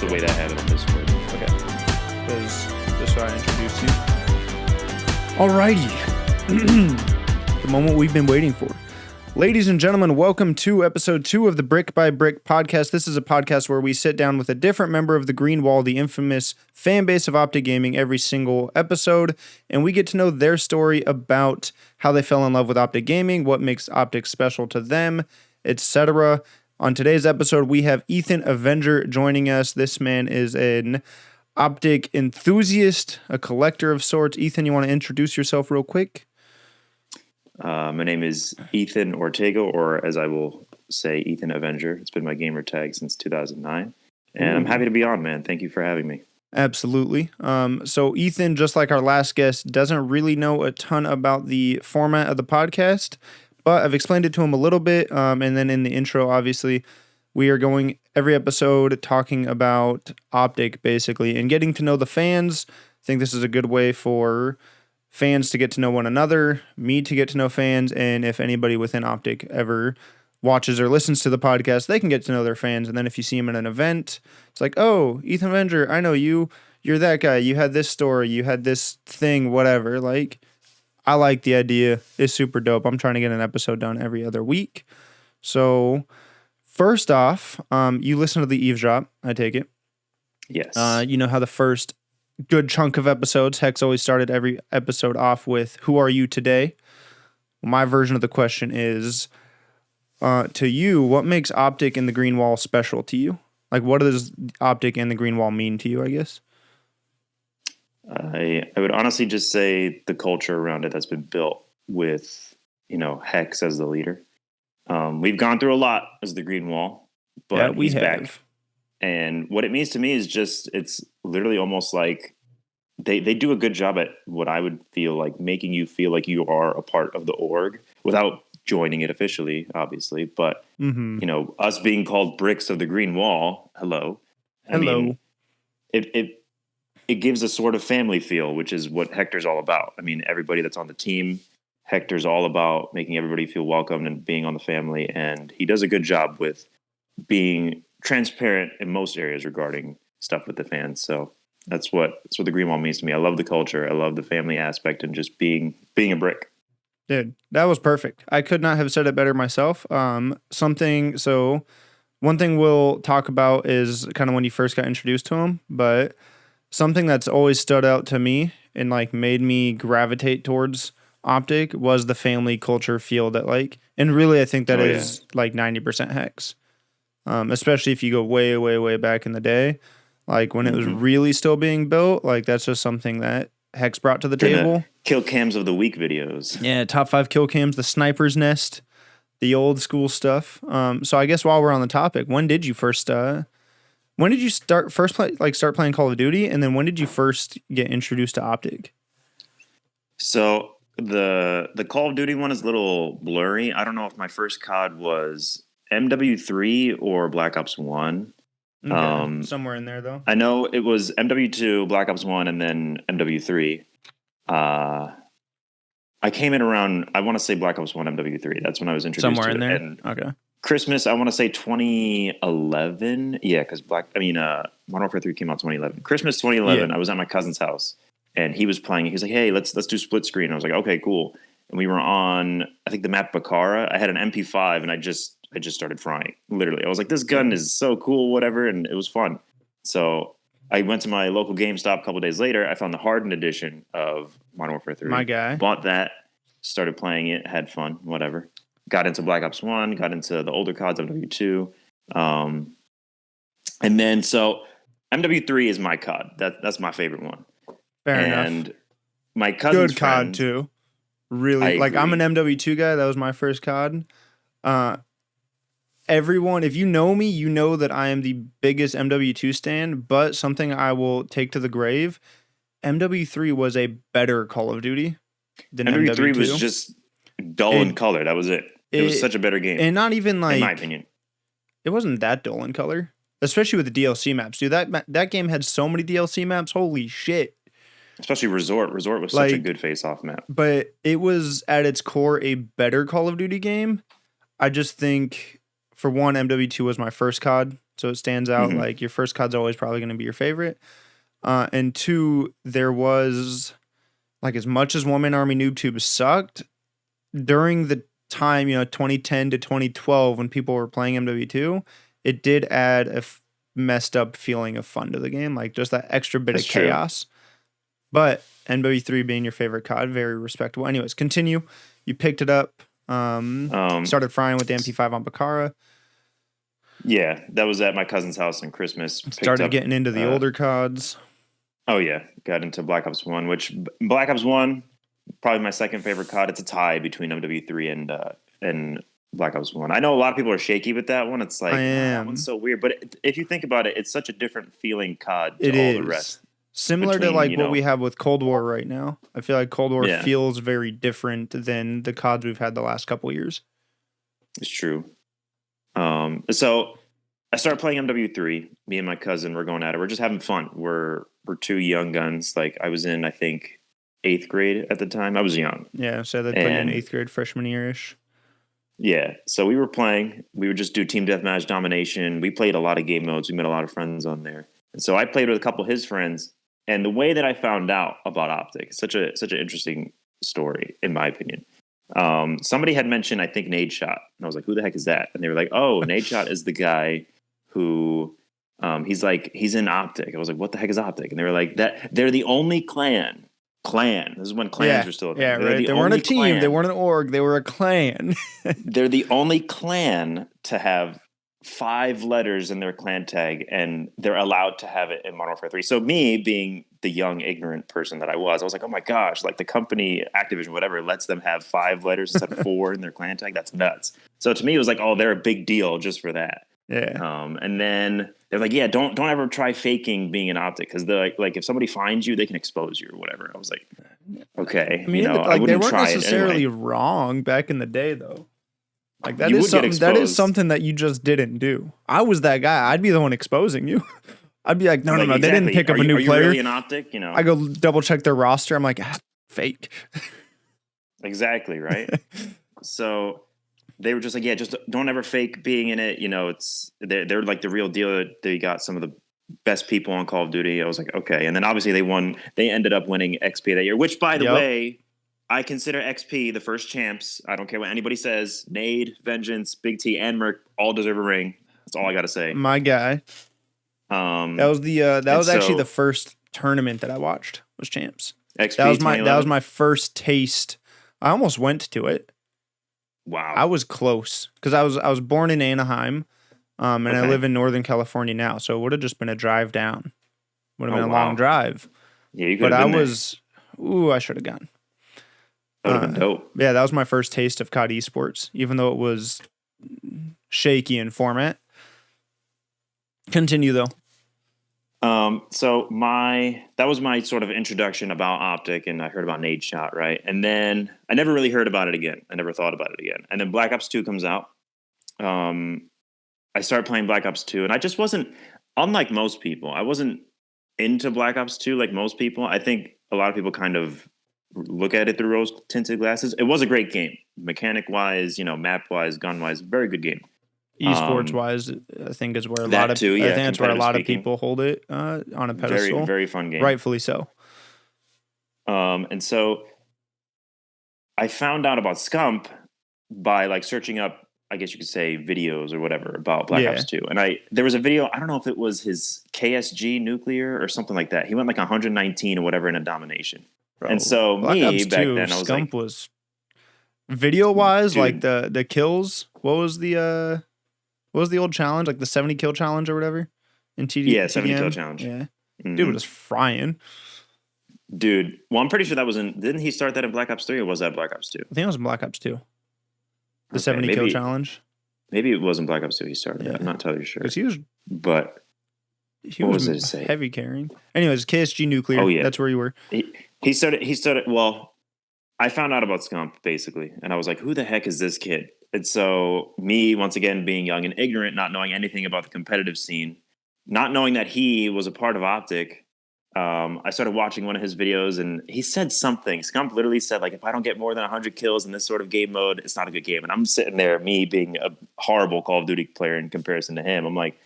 the way that I have it on Discord. Okay. Because this is how I introduced you. Alrighty. The moment we've been waiting for. Ladies and gentlemen, welcome to episode 2 of the Brick by Brick podcast. This is a podcast where we sit down with a different member of the Green Wall, the infamous fan base of Optic Gaming, every single episode, and we get to know their story about how they fell in love with Optic Gaming, what makes Optic special to them, etc. On today's episode, we have Ethan Avenger joining us. This man is an Optic enthusiast, a collector of sorts. Ethan, you want to introduce yourself real quick? My name is Ethan Ortega, or as I will say, Ethan Avenger. It's been my gamer tag since 2009, and I'm happy to be on, man. Thank you for having me. Absolutely. So Ethan, just like our last guest, doesn't really know a ton about the format of the podcast, but I've explained it to him a little bit, and then in the intro, obviously, we are going every episode talking about Optic, basically, and getting to know the fans. I think this is a good way for fans to get to know one another, me to get to know fans, and if anybody within Optic ever watches or listens to the podcast, they can get to know their fans. And then if you see them at an event, it's like, oh, Ethan Avenger, I know you. You're that guy. You had this story. You had this thing, whatever. Like, I like the idea. It's super dope. I'm trying to get an episode done every other week. So first off, you listen to the Eavesdrop, I take it. Yes. You know how the first good chunk of episodes, Hex always started every episode off with, who are you today? My version of the question is, to you, what makes Optic and the Green Wall special to you? Like, what does Optic and the Green Wall mean to you, I guess? I would honestly just say the culture around it that's been built with, Hex as the leader. We've gone through a lot as the Green Wall, but he's back. And what it means to me is just, it's literally almost like they do a good job at what I would feel like making you feel like you are a part of the org without joining it officially, obviously. But, us being called bricks of the Green Wall, hello. I mean, it gives a sort of family feel, which is what Hector's all about. I mean, everybody that's on the team, Hector's all about making everybody feel welcome and being on the family. And he does a good job with being transparent in most areas regarding stuff with the fans. So that's what the Green Wall means to me. I love the culture. I love the family aspect and just being a brick. Dude, that was perfect. I could not have said it better myself. One thing we'll talk about is kind of when you first got introduced to him, but something that's always stood out to me and like made me gravitate towards Optic was the family culture feel that and really I think that is like 90% Hex. Especially if you go way, way, way back in the day, like when it was really still being built, like that's just something that Hex brought to the table. Kill cams of the week videos. Yeah, top 5 kill cams, the sniper's nest, the old school stuff. So I guess while we're on the topic, when did you start playing Call of Duty, and then when did you first get introduced to Optic? So the Call of Duty one is a little blurry. I don't know if my first COD was MW3 or Black Ops 1. Okay. Somewhere in there, though. I know it was MW2, Black Ops 1, and then MW3. I came in around, I want to say Black Ops 1, MW3. That's when I was introduced somewhere to in it. there? Okay. Christmas, I want to say 2011. Yeah, because Modern Warfare 3 came out 2011. Christmas 2011, yeah. I was at my cousin's house, and he was playing. He was like, hey, let's do split screen. I was like, okay, cool. And we were on, I think, the map Bakara. I had an MP5, and I just started frying. Literally, I was like, "This gun is so cool, whatever," and it was fun. So I went to my local GameStop a couple of days later. I found the hardened edition of Modern Warfare 3. My guy bought that, started playing it, had fun, whatever. Got into Black Ops 1, got into the older CODs, MW2, and then so MW3 is my COD. That's my favorite one. Fair and enough. My cousin's good COD too. Really, I'm an MW2 guy. That was my first COD. Everyone, if you know me, you know that I am the biggest MW2 stan, but something I will take to the grave, MW3 was a better Call of Duty than MW2. Was just dull in color. That was it. It was such a better game. And not even in my opinion. It wasn't that dull in color, especially with the DLC maps. Dude, that game had so many DLC maps. Holy shit. Especially Resort. Resort was such a good face-off map. But it was, at its core, a better Call of Duty game. I just think, for one, MW2 was my first COD, So it stands out. Like your first COD's always probably going to be your favorite. And 2, there was like as much as One Man Army Noob Tube sucked during the time, 2010 to 2012 when people were playing MW2, it did add a messed up feeling of fun to the game, like just that extra bit of chaos. But MW3 being your favorite COD, very respectable. Anyways, continue. You picked it up. Started frying with the MP5 on Bakara. Yeah, that was at my cousin's house on Christmas. Started getting into the older CODs. Oh, yeah. Got into Black Ops 1, which Black Ops 1, probably my second favorite COD. It's a tie between MW3 and Black Ops 1. I know a lot of people are shaky with that one. It's like, that one's so weird. But if you think about it, it's such a different feeling COD to all the rest. Similar to like what we have with Cold War right now. I feel like Cold War feels very different than the CODs we've had the last couple of years. It's true. So I started playing MW3. Me and my cousin were going at it. We're just having fun. We're two young guns. Like I was in, I think, 8th grade at the time. I was young. Yeah, so they put you in 8th grade freshman year-ish. Yeah, so we were playing. We would just do team deathmatch domination. We played a lot of game modes. We met a lot of friends on there. And so I played with a couple of his friends. And the way that I found out about Optic, such an interesting story, in my opinion. Somebody had mentioned, I think, Nadeshot. And I was like, who the heck is that? And they were like, oh, Nadeshot is the guy who, he's in Optic. I was like, what the heck is Optic? And they were like, they're the only clan. This is when clans were still a thing. Yeah, right. They weren't a team. They weren't an org. They were a clan. They're the only clan to have 5 letters in their clan tag, and they're allowed to have it in Modern Warfare 3. So me, being the young, ignorant person that I was like, oh my gosh, like the company, Activision, whatever, lets them have 5 letters instead of 4 in their clan tag. That's nuts. So to me, it was like, oh, they're a big deal just for that. Yeah. And then they're like, yeah, don't ever try faking being an Optic, because they're like if somebody finds you, they can expose you or whatever. I was like, okay, I mean, I they weren't necessarily wrong back in the day, though. Like that is something that you just didn't do. I was that guy. I'd be the one exposing you. I'd be like, no, exactly. They didn't pick up a new player. Really an Optic? I go double check their roster. I'm like, fake. Exactly, right. So they were just like, yeah, just don't ever fake being in it. They're like the real deal. They got some of the best people on Call of Duty. I was like, okay. And then obviously they ended up winning XP that year, which by the way, I consider XP the first champs. I don't care what anybody says. Nade, Vengeance, Big T, and Merc all deserve a ring. That's all I got to say. My guy. That was actually the first tournament that I watched was champs. XP that was my first taste. I almost went to it. Wow. I was close because I was born in Anaheim, and I live in Northern California now. So it would have just been a drive down. Would have been a long drive. Yeah, you could have been there. I should have gone. That would have been dope. Yeah, that was my first taste of COD esports, even though it was shaky in format. Continue though. So that was my sort of introduction about Optic, and I heard about Nadeshot, right? And then I never really heard about it again. I never thought about it again. And then Black Ops 2 comes out. I started playing Black Ops 2, and I just wasn't, unlike most people, I wasn't into Black Ops 2 like most people. I think a lot of people kind of look at it through rose-tinted glasses. It was a great game. Mechanic-wise, map-wise, gun-wise, very good game. Esports-wise, I think is where a lot of people hold it on a pedestal. Very, very fun game. Rightfully so. And so I found out about Scump by like searching up, I guess you could say, videos or whatever about Black Ops 2. And there was a video, I don't know if it was his KSG nuclear or something like that. He went like 119 or whatever in a domination. Bro, and so Black Ops back 2, then I was Scump like, was video wise, like the kills. What was the old challenge? Like the 70 kill challenge or whatever in TD? Yeah, 70 kill challenge. Yeah. Mm-hmm. Dude was frying. Dude, well, I'm pretty sure that was didn't he start that in Black Ops 3 or was that Black Ops 2? I think it was in Black Ops 2. The 70 kill challenge. Maybe it wasn't Black Ops 2 he started. Yeah. I'm not totally sure. Because he was heavy carrying. Anyways, KSG nuclear. Oh, yeah. That's where you were. He started, well, I found out about Scump, basically, and I was like, who the heck is this kid? And so me, once again, being young and ignorant, not knowing anything about the competitive scene, not knowing that he was a part of Optic, I started watching one of his videos, and he said something. Scump literally said, like, if I don't get more than 100 kills in this sort of game mode, it's not a good game. And I'm sitting there, me being a horrible Call of Duty player in comparison to him. I'm like,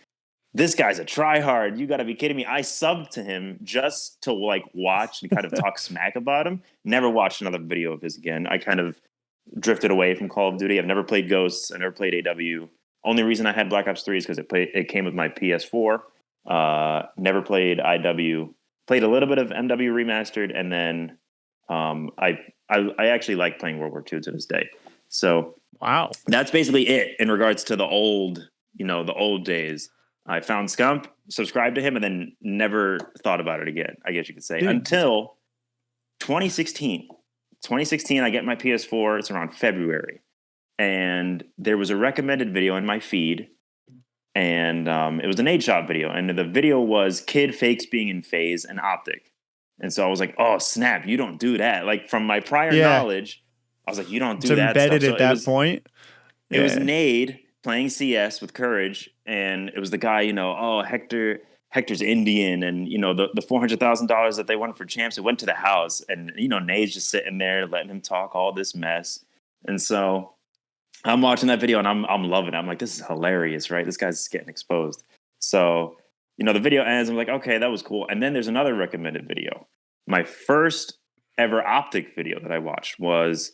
this guy's a tryhard. You got to be kidding me. I subbed to him just to like watch and kind of talk smack about him. Never watched another video of his again. I kind of drifted away from Call of Duty. I've never played Ghosts. I never played AW. Only reason I had Black Ops 3 is because it came with my PS4. Never played IW. Played a little bit of MW Remastered, and then I actually like playing World War II to this day. So wow, that's basically it in regards to the old days. I found Scump, subscribed to him, and then never thought about it again, I guess you could say, until 2016. 2016, I get my PS4. It's around February. And there was a recommended video in my feed. And it was an 8-shot video. And the video was kid fakes being in phase and Optic. And so I was like, oh, snap, you don't do that. Like, from my prior knowledge, I was like, you don't do that stuff. Embedded at that point. It was Nade playing CS with Courage, and it was the guy, Hector's Indian, and the $400,000 that they won for champs. It went to the house, and Nade's just sitting there letting him talk all this mess. And so I'm watching that video, and I'm loving it. I'm like, this is hilarious, right? This guy's getting exposed. So the video ends. I'm like, okay, that was cool. And then there's another recommended video. My first ever Optic video that I watched was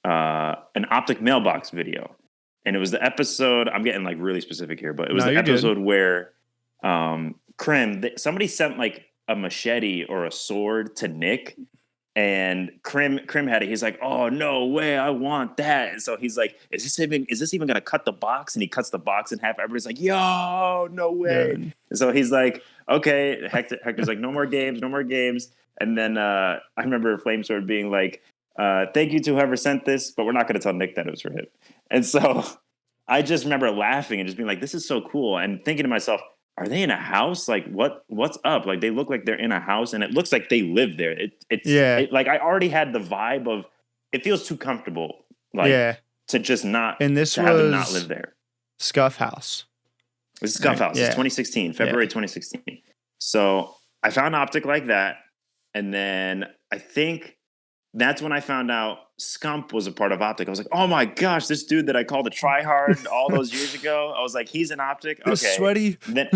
an Optic mailbox video. And it was the episode, I'm getting like really specific here, but it was the episode where somebody sent like a machete or a sword to Nick, and Krim had it. He's like, oh, no way, I want that. And so he's like, is this even going to cut the box? And he cuts the box in half. Everybody's like, yo, no way. And so he's like, okay. Hector's like, no more games. And then I remember Flamesword being like, thank you to whoever sent this, but we're not going to tell Nick that it was for him. And so I just remember laughing and just being like, this is so cool. And thinking to myself, are they in a house? Like, what's up? Like, they look like they're in a house, and it looks like they live there. Like, I already had the vibe of, it feels too comfortable, like, to just not, and this to have them not live there. Scuff House. This is Scuff House. It's 2016, February 2016. So I found Optic like that. And then I think that's when I found out Scump was a part of Optic. I was like, oh my gosh, this dude that I called a tryhard all those years ago. I was like, he's an Optic. Okay. Sweaty. Then,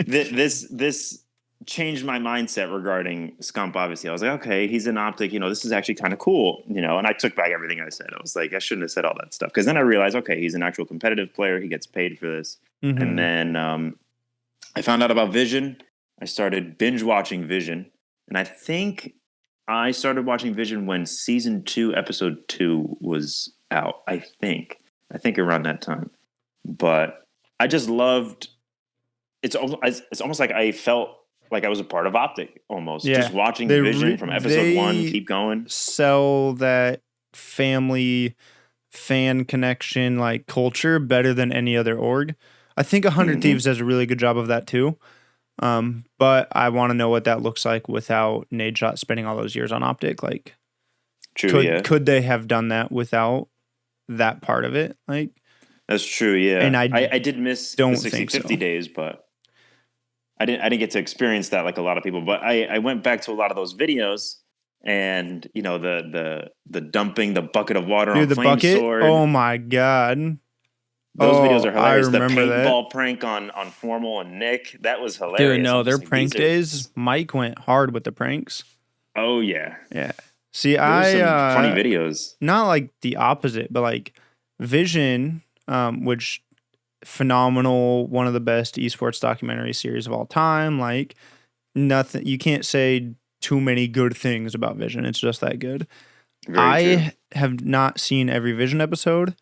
this changed my mindset regarding Scump, obviously. I was like, okay, he's an Optic. This is actually kind of cool. And I took back everything I said. I was like, I shouldn't have said all that stuff. Because then I realized, okay, he's an actual competitive player. He gets paid for this. Mm-hmm. And then I found out about Vision. I started binge watching Vision. And I think I started watching Vision when season 2, episode 2 was out. I think around that time. But I just loved. It's almost like I felt like I was a part of Optic almost. Yeah. Just watching Vision from episode 1 keep going. Sell that family fan connection like culture better than any other org. I think 100 Thieves does a really good job of that too. But I want to know what that looks like without Nadeshot spending all those years on Optic. Like, could they have done that without that part of it? Like, that's true. Yeah, and I did miss the 60-50 days, but I didn't get to experience that like a lot of people. But I went back to a lot of those videos, and the dumping the bucket of water on Flamesword. Oh my god. Those videos are hilarious. The paintball prank on Formal and Nick, that was hilarious. Dude, no, their prank days, Mike went hard with the pranks. Oh, yeah. Yeah. See, some funny videos. Not like the opposite, but like Vision, which phenomenal, one of the best esports documentary series of all time. Like, nothing, you can't say too many good things about Vision. It's just that good. I have not seen every Vision episode.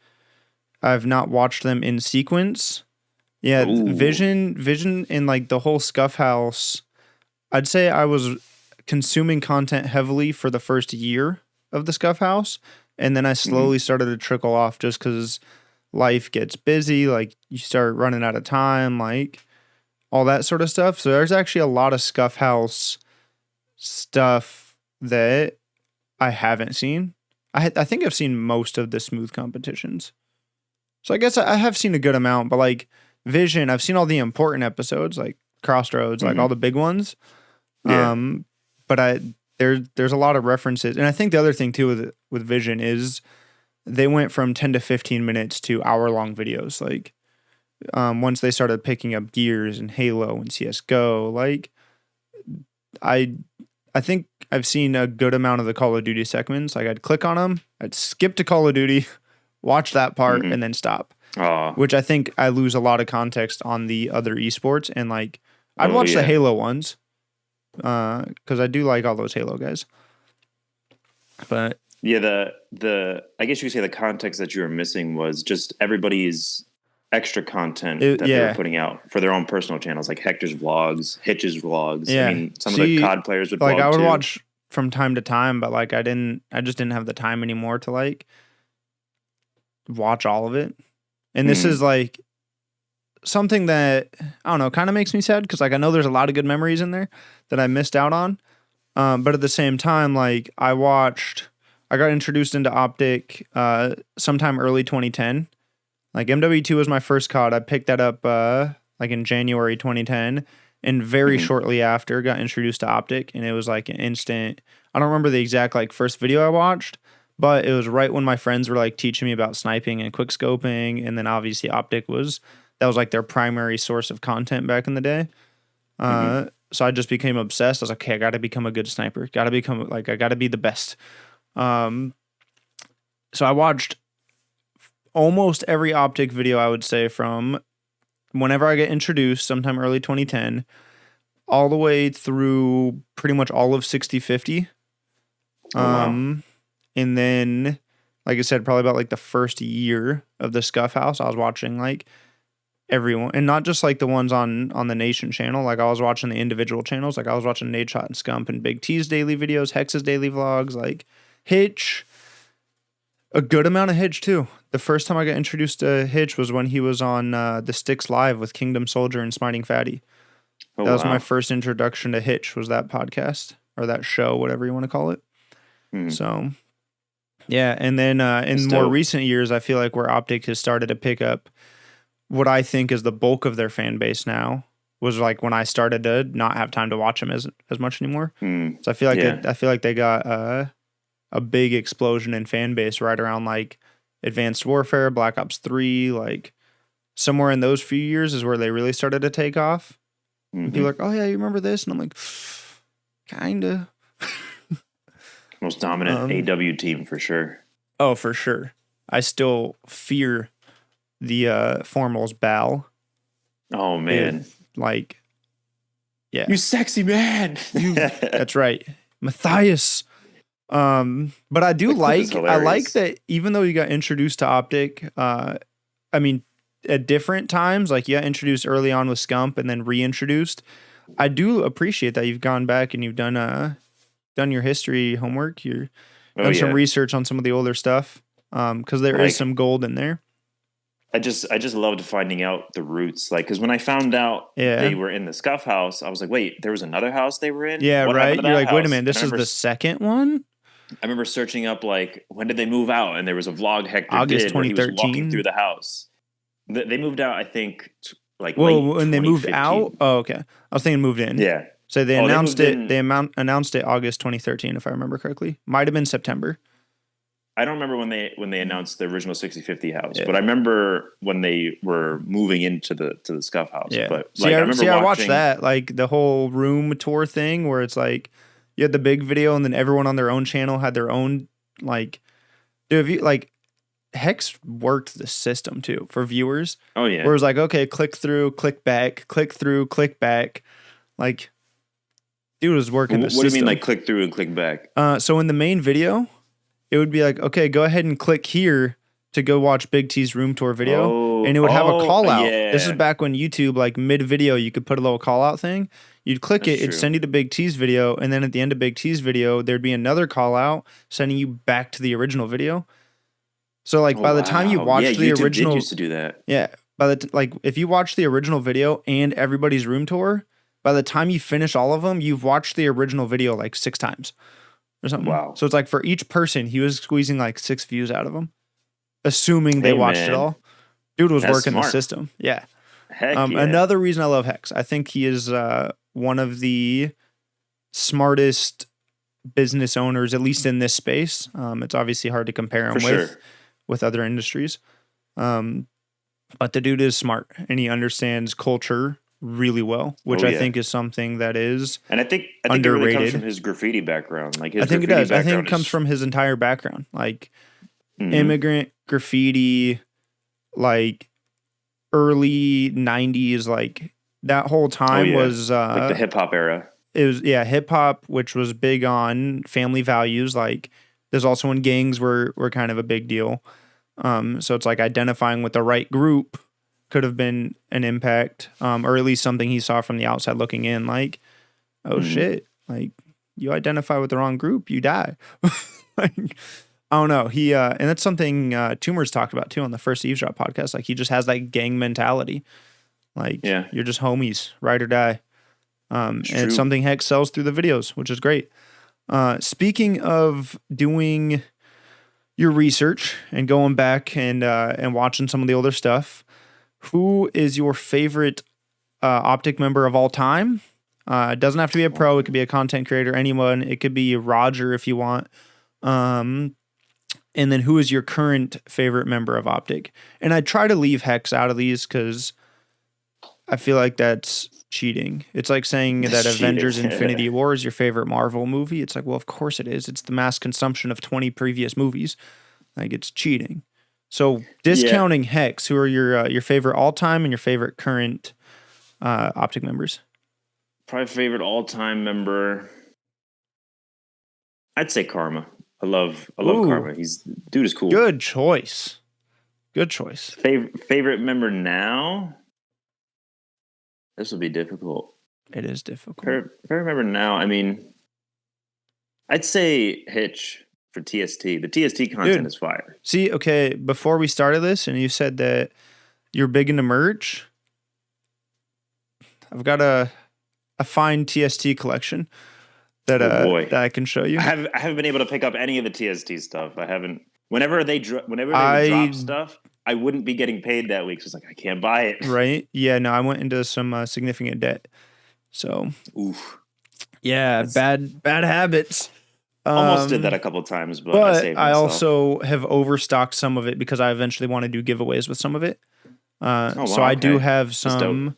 I've not watched them in sequence. Yeah, Ooh. Vision and like the whole Scuff House. I'd say I was consuming content heavily for the first year of the Scuff House, and then I slowly started to trickle off just because life gets busy. Like, you start running out of time, like all that sort of stuff. So there's actually a lot of Scuff House stuff that I haven't seen. I think I've seen most of the smooth competitions. So I guess I have seen a good amount, but like Vision, I've seen all the important episodes, like Crossroads, like all the big ones. Yeah. But there's a lot of references, and I think the other thing too with Vision is they went from 10 to 15 minutes to hour-long videos. Like, once they started picking up Gears and Halo and CS:GO, like I think I've seen a good amount of the Call of Duty segments. Like I'd click on them, I'd skip to Call of Duty, watch that part, and then stop. Which I think I lose a lot of context on the other esports. And like I'd watch the Halo ones because I do like all those Halo guys. But yeah, I guess you could say the context that you were missing was just everybody's extra content that they were putting out for their own personal channels, like Hector's vlogs, Hitch's vlogs. Yeah. I mean, some of the COD players would like vlog I would too. watch from time to time, but like I just didn't have the time anymore to like watch all of it. And this is like something that I don't know, kind of makes me sad because like I know there's a lot of good memories in there that I missed out on. But at the same time, like I got introduced into Optic sometime early 2010. Like MW2 was my first COD. I picked that up like in January 2010, and very shortly after got introduced to Optic, and it was like an instant. I don't remember the exact like first video I watched, but it was right when my friends were like teaching me about sniping and quick scoping, and then obviously Optic was like their primary source of content back in the day. So I just became obsessed. I was like, okay, I got to become a good sniper. I got to be the best. So I watched almost every Optic video, I would say, from whenever I get introduced, sometime early 2010, all the way through pretty much all of 6050. And then, like I said, probably about like the first year of the Scuff House, I was watching like everyone, and not just like the ones on the Nation channel. Like I was watching the individual channels. Like I was watching Nadeshot and Scump and Big T's daily videos, Hex's daily vlogs, like Hitch. A good amount of Hitch too. The first time I got introduced to Hitch was when he was on the Sticks Live with Kingdom Soldier and Smiting Fatty. That was my first introduction to Hitch, was that podcast or that show, whatever you want to call it. So, yeah. And then in more recent years, I feel like where Optic has started to pick up what I think is the bulk of their fan base now was like when I started to not have time to watch them as much anymore. So I feel like they got a big explosion in fan base right around like Advanced Warfare, Black Ops 3, like somewhere in those few years is where they really started to take off. And people are like, oh yeah, you remember this? And I'm like, kinda. Most dominant AW team for sure. Oh, for sure. I still fear the Formals Bal. Oh man. Like, yeah. You sexy man. That's right. Matthias. But I do like that even though you got introduced to Optic, I mean, at different times, like you got introduced early on with Scump and then reintroduced. I do appreciate that you've gone back and you've done your history homework. You've done some research on some of the older stuff. Cause there is some gold in there. I just loved finding out the roots. Like, cause when I found out they were in the Scuff House, I was like, wait, there was another house they were in? Yeah, right. You're like, wait a minute, this is the second one? I remember searching up like when did they move out, and there was a vlog Hector August did 2013. where he was walking through the house. They moved out, I think, like when they moved out. Oh, okay. I was thinking moved in. Yeah. So they announced it. They announced it August 2013, if I remember correctly. Might have been September. I don't remember when they announced the original 6050 house, but I remember when they were moving into the Scuff House. Yeah. But I watched that, like the whole room tour thing where it's like you had the big video and then everyone on their own channel had their own like. Dude, if you like, Hex worked the system too for viewers. Oh yeah. Where it was like, okay, click through, click back, click through, click back, like. Dude was working the system. What do you mean, like click through and click back? So in the main video, it would be like, okay, go ahead and click here to go watch Big T's room tour video. And it would have a call out. Yeah. This is back when YouTube, like mid video, you could put a little call out thing. You'd click it, it'd send you to Big T's video. And then at the end of Big T's video, there'd be another call out sending you back to the original video. So like by the time you watch the YouTube original, did used to do that. Yeah. Like if you watch the original video and everybody's room tour, by the time you finish all of them, you've watched the original video like 6 times. Or something. Wow. So it's like for each person, he was squeezing like 6 views out of them, assuming they watched it all. Dude was working the system. Yeah. Heck yeah. Another reason I love Hex, I think he is one of the smartest business owners, at least in this space. It's obviously hard to compare him with other industries. But the dude is smart and he understands culture really well, which I think is something that is and I think underrated. It really comes from his graffiti background. Like his I think it does. I think it comes from his entire background, like immigrant graffiti, like early 90s, like that whole time was like the hip hop era. It was hip hop, which was big on family values. Like there's also when gangs were kind of a big deal. So it's like identifying with the right group could have been an impact, or at least something he saw from the outside looking in. Like, oh shit, like you identify with the wrong group, you die. Like, I don't know. He and that's something Tumors talked about too on the first Eavesdrop podcast. Like he just has that gang mentality. Like you're just homies, ride or die. And it's something Hex sells through the videos, which is great. Speaking of doing your research and going back and watching some of the older stuff, who is your favorite Optic member of all time? It doesn't have to be a pro. It could be a content creator, anyone. It could be Roger if you want. And then who is your current favorite member of Optic? And I try to leave Hex out of these because I feel like that's cheating. It's like saying that Avengers Infinity War is your favorite Marvel movie. It's like, well, of course it is. It's the mass consumption of 20 previous movies. Like, it's cheating. So discounting Hex, who are your favorite all-time and your favorite current Optic members? Probably favorite all-time member, I'd say Karma. I love Karma. Dude is cool. Good choice. Favorite member now? This will be difficult. It is difficult. Favorite member now, I mean, I'd say Hitch for TST. The TST content is fire. See, okay, before we started this and you said that you're big into merch, I've got a fine TST collection that I can show you. I haven't been able to pick up any of the TST stuff. I haven't. Whenever they drop stuff, I wouldn't be getting paid that week. So it's like, I can't buy it. Right? Yeah, no, I went into some significant debt. So, oof. Yeah, bad habits. Almost did that a couple times, but I saved myself. I also have overstocked some of it because I eventually want to do giveaways with some of it. So I do have some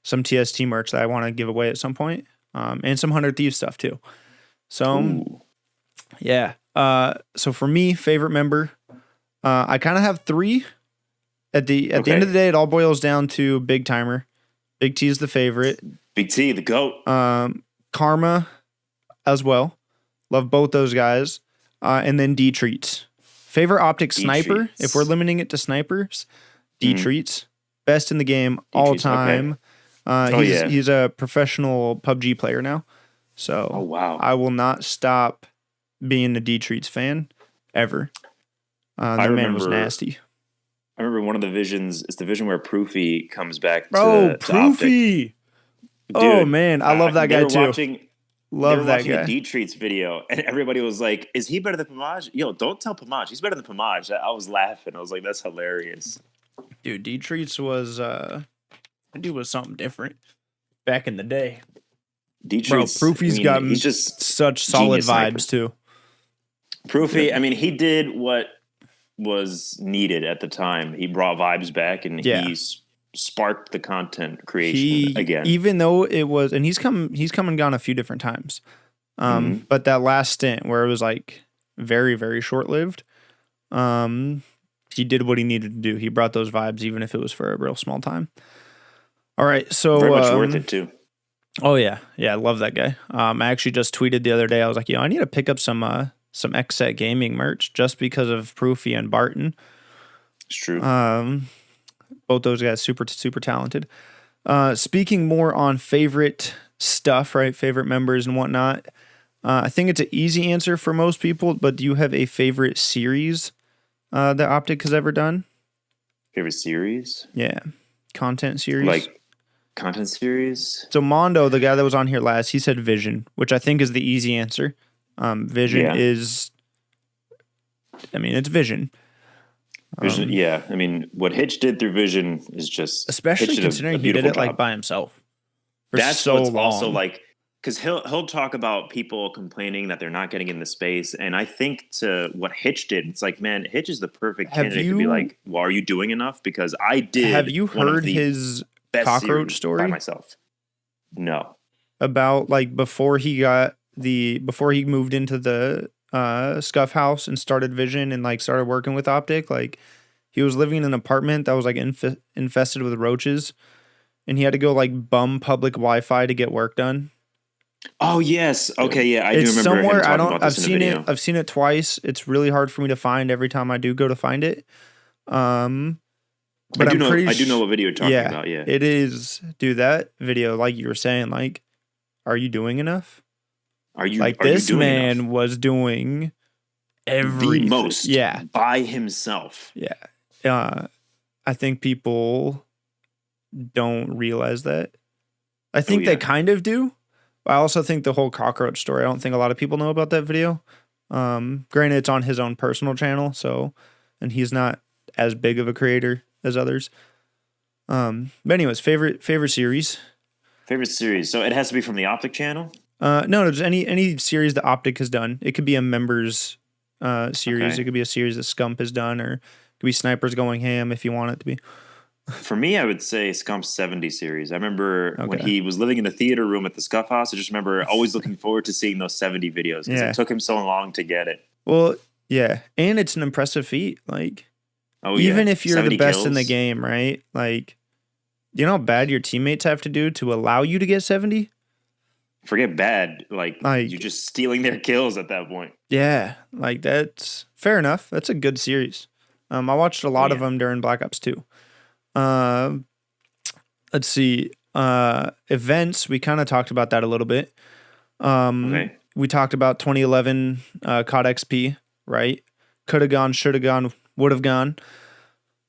TST merch that I want to give away at some point, and some 100 Thieves stuff too. So, yeah. So for me, favorite member, I kind of have three. At the end of the day, it all boils down to Big Timer. Big T is the favorite. Big T, the GOAT. Karma as well. Love both those guys. And then D Treats. Favorite Optic sniper, if we're limiting it to snipers, D Treats. Best in the game all time. Okay. He's a professional PUBG player now. So I will not stop being a D Treats fan ever. The man was nasty. I remember one of the visions. It's the vision where Proofy comes back. Bro, Proofy! Oh man, I love that guy too. Love that guy. A D Treats video, and everybody was like, "Is he better than Pomage?" Yo, don't tell Pomage. He's better than Pomage. I was laughing. I was like, "That's hilarious." Dude, D Treats was something different back in the day. D Treats, bro, Proofy's got he's just such solid vibes too. Proofy, I mean, he did what was needed at the time. He brought vibes back, and he sparked the content creation again. Even though it was, and he's come and gone a few different times. But that last stint where it was like very, very short lived, he did what he needed to do. He brought those vibes, even if it was for a real small time. All right, so very much worth it too. Oh yeah, I love that guy. I actually just tweeted the other day. I was like, I need to pick up some XSET gaming merch just because of Proofy and Barton. It's true. Both those guys super talented. Speaking more on favorite stuff, right? Favorite members and whatnot. I think it's an easy answer for most people, but do you have a favorite series that Optic has ever done? Favorite series? Yeah. Content series? Like content series? So Mondo, the guy that was on here last, he said Vision, which I think is the easy answer. Vision is, I mean, it's Vision. Vision, yeah. I mean, what Hitch did through Vision is just, especially considering he did it like by himself. That's so long. Also like because he'll talk about people complaining that they're not getting into space, and I think to what Hitch did, it's like, man, Hitch is the perfect candidate to be like, well, are you doing enough? Because I did. Have you heard his cockroach story by myself? No. About like before he moved into the Scuff house and started Vision and like started working with Optic, like he was living in an apartment that was like infested with roaches, and he had to go like bum public Wi-Fi to get work done. Oh yes, okay, yeah, I do remember somewhere. Him talking about this in the video. I've seen it twice. It's really hard for me to find every time I do go to find it. But I do know what video you're talking about. Yeah, it is. Dude, that video, like you were saying, like, are you doing enough? This man was doing everything. The most, by himself. Yeah, I think people don't realize that. I think they kind of do. I also think the whole cockroach story, I don't think a lot of people know about that video. Granted, it's on his own personal channel, and he's not as big of a creator as others. But anyways, favorite series? Favorite series. So it has to be from the Optic channel? No, just any series that Optic has done. It could be a members series. Okay. It could be a series that Scump has done, or it could be Snipers Going Ham if you want it to be. For me, I would say Scump's 70 series. I remember when he was living in the theater room at the Scuff House, I just remember always looking forward to seeing those 70 videos because it took him so long to get it. Well, yeah. And it's an impressive feat. Like, even if you're the best in the game, right? Like, you know how bad your teammates have to do to allow you to get 70? Forget bad. Like you're just stealing their kills at that point. Yeah. Like, that's fair enough. That's a good series. I watched a lot of them during Black Ops 2. Let's see. Events, we kind of talked about that a little bit. We talked about 2011 COD XP, right? Could have gone, should have gone, would have gone.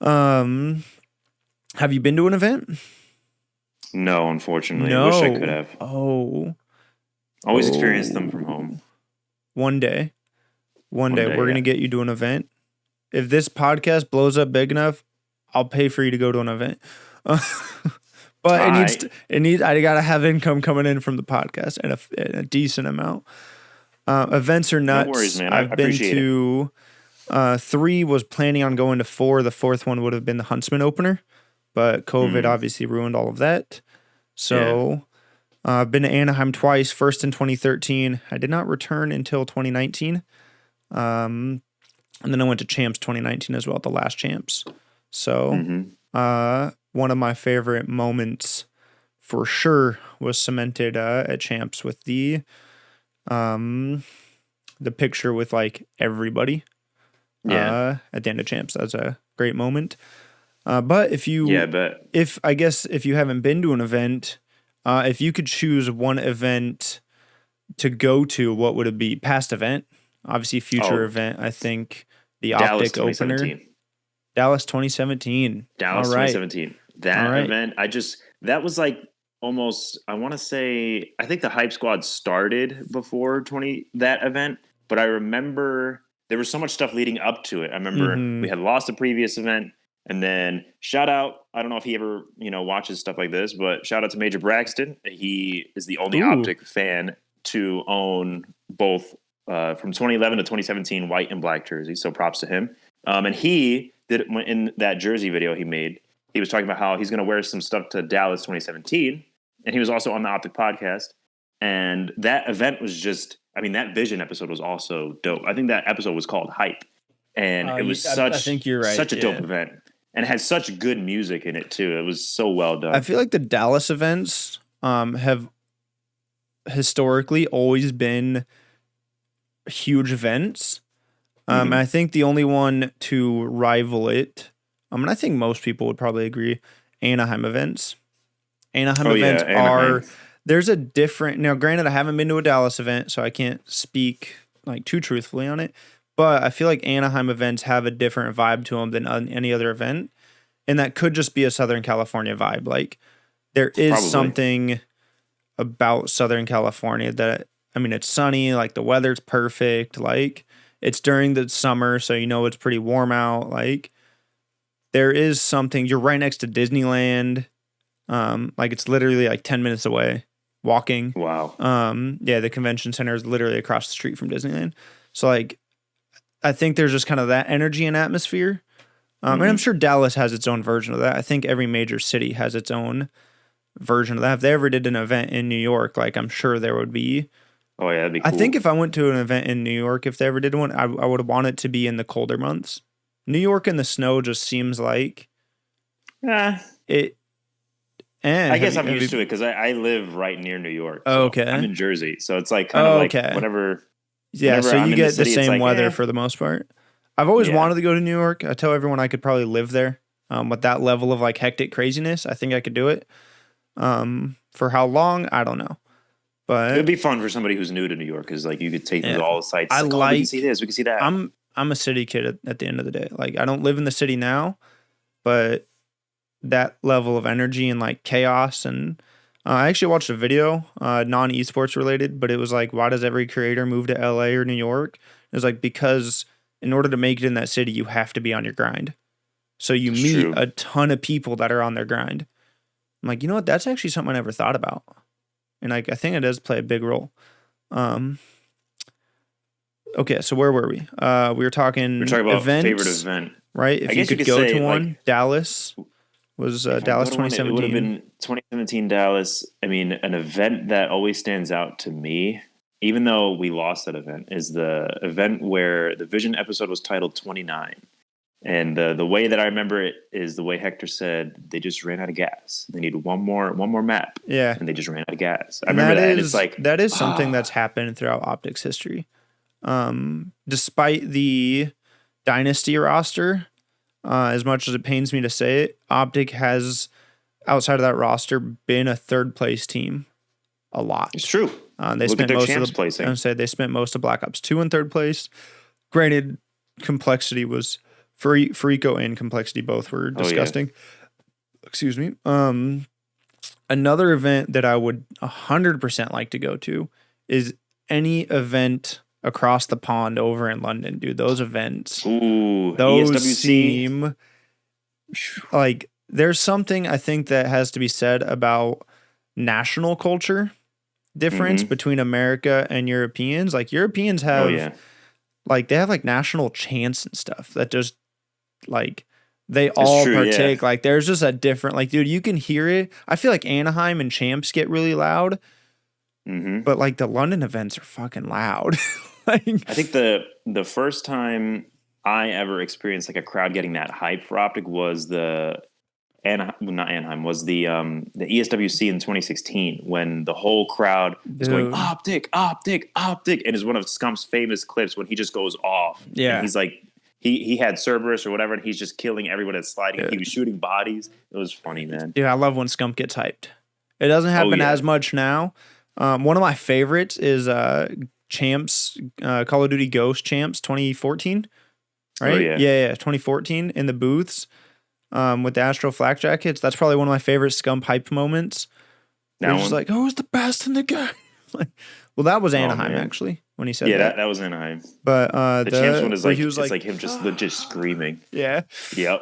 Have you been to an event? No, unfortunately. No. I wish I could have. Always experienced them from home. One day we're going to get you to an event. If this podcast blows up big enough, I'll pay for you to go to an event. But I got to have income coming in from the podcast and a decent amount. Events are nuts. No worries, man. I've been to 3, was planning on going to 4. The 4th one would have been the Huntsman opener, but COVID obviously ruined all of that. So I've been to Anaheim twice, first in 2013. I did not return until 2019. And then I went to Champs 2019 as well, at the last Champs. So one of my favorite moments for sure was cemented at Champs with the picture with like everybody at the end of Champs. That's a great moment. But if you haven't been to an event, if you could choose one event to go to, what would it be? Past event, obviously future event. I think the Optic opener. Dallas 2017. Dallas 2017. That event, that was like almost, I want to say, I think the Hype Squad started before that event, but I remember there was so much stuff leading up to it. I remember we had lost the previous event, and then shout out, I don't know if he ever, watches stuff like this, but shout out to Major Braxton. He is the only Optic fan to own both from 2011 to 2017 white and black jerseys, so props to him. And he did, in that jersey video he made, he was talking about how he's going to wear some stuff to Dallas 2017. And he was also on the Optic podcast. And that event was just, that Vision episode was also dope. I think that episode was called Hype. And it was such a dope event. And it had such good music in it too. It was so well done. I feel like the Dallas events have historically always been huge events. And I think the only one to rival it, I think most people would probably agree, Anaheim events. Events are, there's a different, now granted I haven't been to a Dallas event, so I can't speak like too truthfully on it, but I feel like Anaheim events have a different vibe to them than any other event. And that could just be a Southern California vibe. Like there is something about Southern California that, it's sunny, like the weather's perfect, like it's during the summer, so it's pretty warm out. Like there is something, you're right next to Disneyland. Like it's literally like 10 minutes away. walking. Wow. Yeah, the convention center is literally across the street from Disneyland. So like, I think there's just kind of that energy and atmosphere. And I'm sure Dallas has its own version of that. I think every major city has its own version of that. If they ever did an event in New York, like I'm sure there would be. Oh yeah, that'd be cool. I think if I went to an event in New York, if they ever did one, I would want it to be in the colder months. New York in the snow just seems like it. I guess I'm used to it because I live right near New York. So okay. I'm in Jersey, so it's like kind of like whenever. Yeah, whenever so I'm you in get the city, same like, weather for the most part. I've always wanted to go to New York. I tell everyone I could probably live there. With that level of like hectic craziness, I think I could do it. For how long, I don't know. But it'd be fun for somebody who's new to New York, because like you could take them to all the sites. I we can see this, we can see that. I'm a city kid at the end of the day. Like I don't live in the city now, but that level of energy and like chaos and I actually watched a video, non esports related, but it was like, why does every creator move to LA or New York? It was like, because in order to make it in that city, you have to be on your grind. So you meet a ton of people that are on their grind. I'm like, you know what? That's actually something I never thought about. And like, I think it does play a big role. Okay, so where were we? We were talking about events, favorite event, right? If you could go to one, like, Dallas was Dallas 2017. It would have been 2017 Dallas. I mean, an event that always stands out to me, even though we lost that event, is the event where the Vision episode was titled 29. And the way that I remember it is the way Hector said they just ran out of gas. They needed one more map. Yeah, and they just ran out of gas. I remember that. And it's like that is something that's happened throughout Optic's history. Despite the Dynasty roster, as much as it pains me to say it, Optic has, outside of that roster, been a third place team a lot. It's true. They spent most of the placing. I say they spent most of Black Ops 2 in third place. Granted, complexity was Farico and complexity both were disgusting. Excuse me. Another event that I would 100% like to go to is any event across the pond over in London, dude. Those events, those ESWC. Seem like there's something I think that has to be said about national culture difference between America and Europeans. Like Europeans have, like they have like national chants and stuff that just like they all partake. Like there's just a different, like, dude, you can hear it. I feel like Anaheim and Champs get really loud, but like the London events are fucking loud. Like, I think the first time I ever experienced like a crowd getting that hype for Optic was the ESWC in 2016, when the whole crowd was going Optic, Optic, Optic, and it's one of Scump's famous clips when he just goes off. Yeah, and he's like he had Cerberus or whatever, and he's just killing everyone that's sliding. Yeah. He was shooting bodies. It was funny, man. Yeah, I love when Scump gets hyped. It doesn't happen as much now. One of my favorites is Champs, Call of Duty Ghost Champs 2014, right? Yeah, 2014 in the booths with the Astro Flak Jackets. That's probably one of my favorite Scump hype moments. That was like, who's the best in the game? Like, well, that was Anaheim actually when he said that. Yeah, that was Anaheim. But the Champs one is like, it's like him just legit screaming. Yeah. Yep.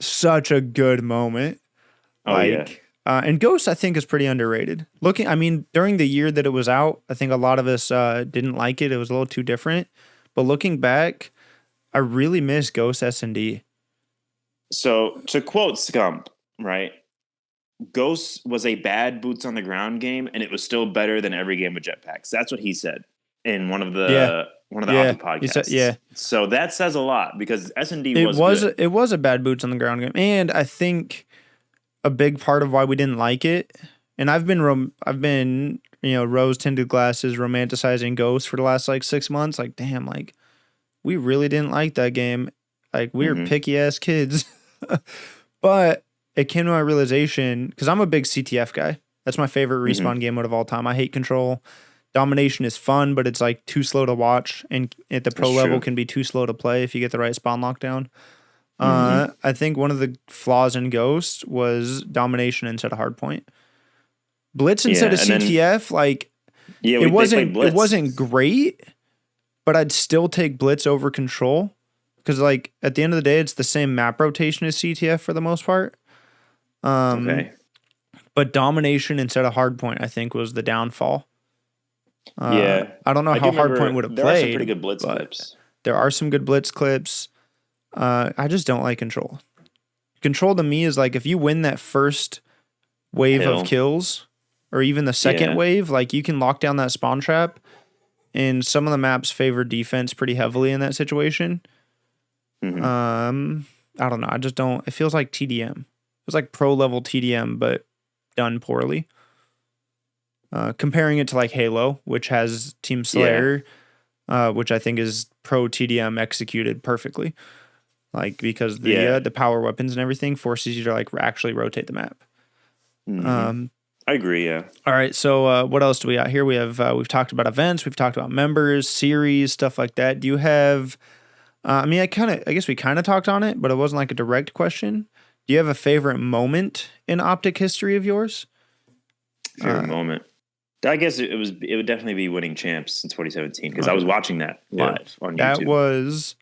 Such a good moment. And Ghost, I think, is pretty underrated. During the year that it was out, I think a lot of us didn't like it. It was a little too different. But looking back, I really miss Ghost S&D. So, to quote Scump, right? Ghost was a bad boots on the ground game, and it was still better than every game with jetpacks. That's what he said in one of the Optic podcasts. So that says a lot, because S&D was good. It was a bad boots on the ground game, and I think a big part of why we didn't like it, and I've been rose tinted glasses romanticizing Ghost for the last like 6 months. Like, damn, like we really didn't like that game. Like we were picky ass kids, but it came to my realization, because I'm a big CTF guy. That's my favorite respawn game mode of all time. I hate Control. Domination is fun, but it's like too slow to watch, and at the pro level can be too slow to play if you get the right spawn lockdown. I think one of the flaws in Ghost was domination instead of hardpoint. Blitz instead of CTF, it wasn't great, but I'd still take Blitz over Control, because like at the end of the day, it's the same map rotation as CTF for the most part. But domination instead of hardpoint, I think, was the downfall. Yeah. I don't know how hardpoint would have played. There are some pretty good blitz clips. There are some good blitz clips. I just don't like control. Control to me is like if you win that first wave of kills, or even the second wave, like you can lock down that spawn trap. And some of the maps favor defense pretty heavily in that situation. Mm-hmm. I don't know. I just don't. It feels like TDM. It was like pro level TDM, but done poorly. Comparing it to like Halo, which has Team Slayer, which I think is pro TDM executed perfectly. Like because the power weapons and everything forces you to like actually rotate the map. Mm-hmm. I agree, yeah. All right, so what else do we got here? We have we've talked about events, we've talked about members, series, stuff like that. Do you have? I guess we kind of talked on it, but it wasn't like a direct question. Do you have a favorite moment in Optic history of yours? Favorite moment? I guess it would definitely be winning champs in 2017 because I was watching that live on YouTube. That was,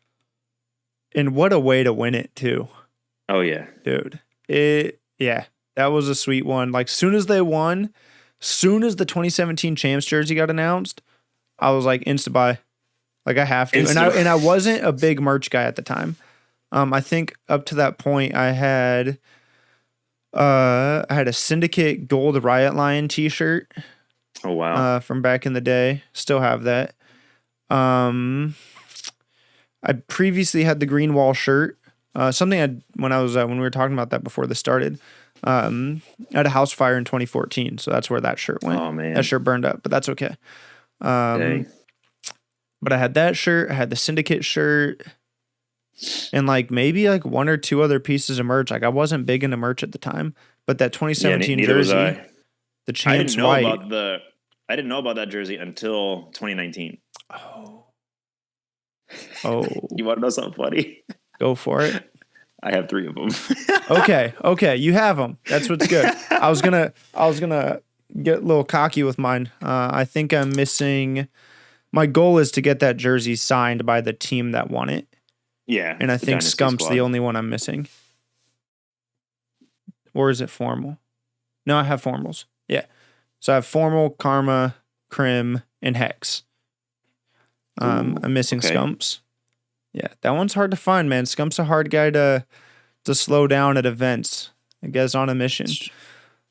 and what a way to win it too. Oh yeah, dude. That was a sweet one. Like, soon as they won, soon as the 2017 champs jersey got announced, I was like, insta-buy. Like, I have to. And I wasn't a big merch guy at the time. I think up to that point, I had a Syndicate Gold Riot Lion t-shirt. Oh, wow. From back in the day. Still have that. I previously had the Green Wall shirt. When we were talking about that before this started. I had a house fire in 2014, so that's where that shirt went. Oh man, that shirt burned up, but that's okay. But I had that shirt, I had the Syndicate shirt, and like maybe like one or two other pieces of merch. Like I wasn't big into merch at the time, but that 2017 jersey, the champs white. I didn't know about that jersey until 2019. Oh, you want to know something funny? Go for it. I have 3 of them. Okay, you have them. That's what's good. I was gonna get a little cocky with mine. I think I'm missing. My goal is to get that jersey signed by the team that won it. Yeah, and I think Scump's the only one I'm missing. Or is it formal? No, I have formals. Yeah, so I have formal, Karma, Crim, and Hex. I'm missing Scumps. Yeah, that one's hard to find, man. Scump's a hard guy to slow down at events. I guess on a mission.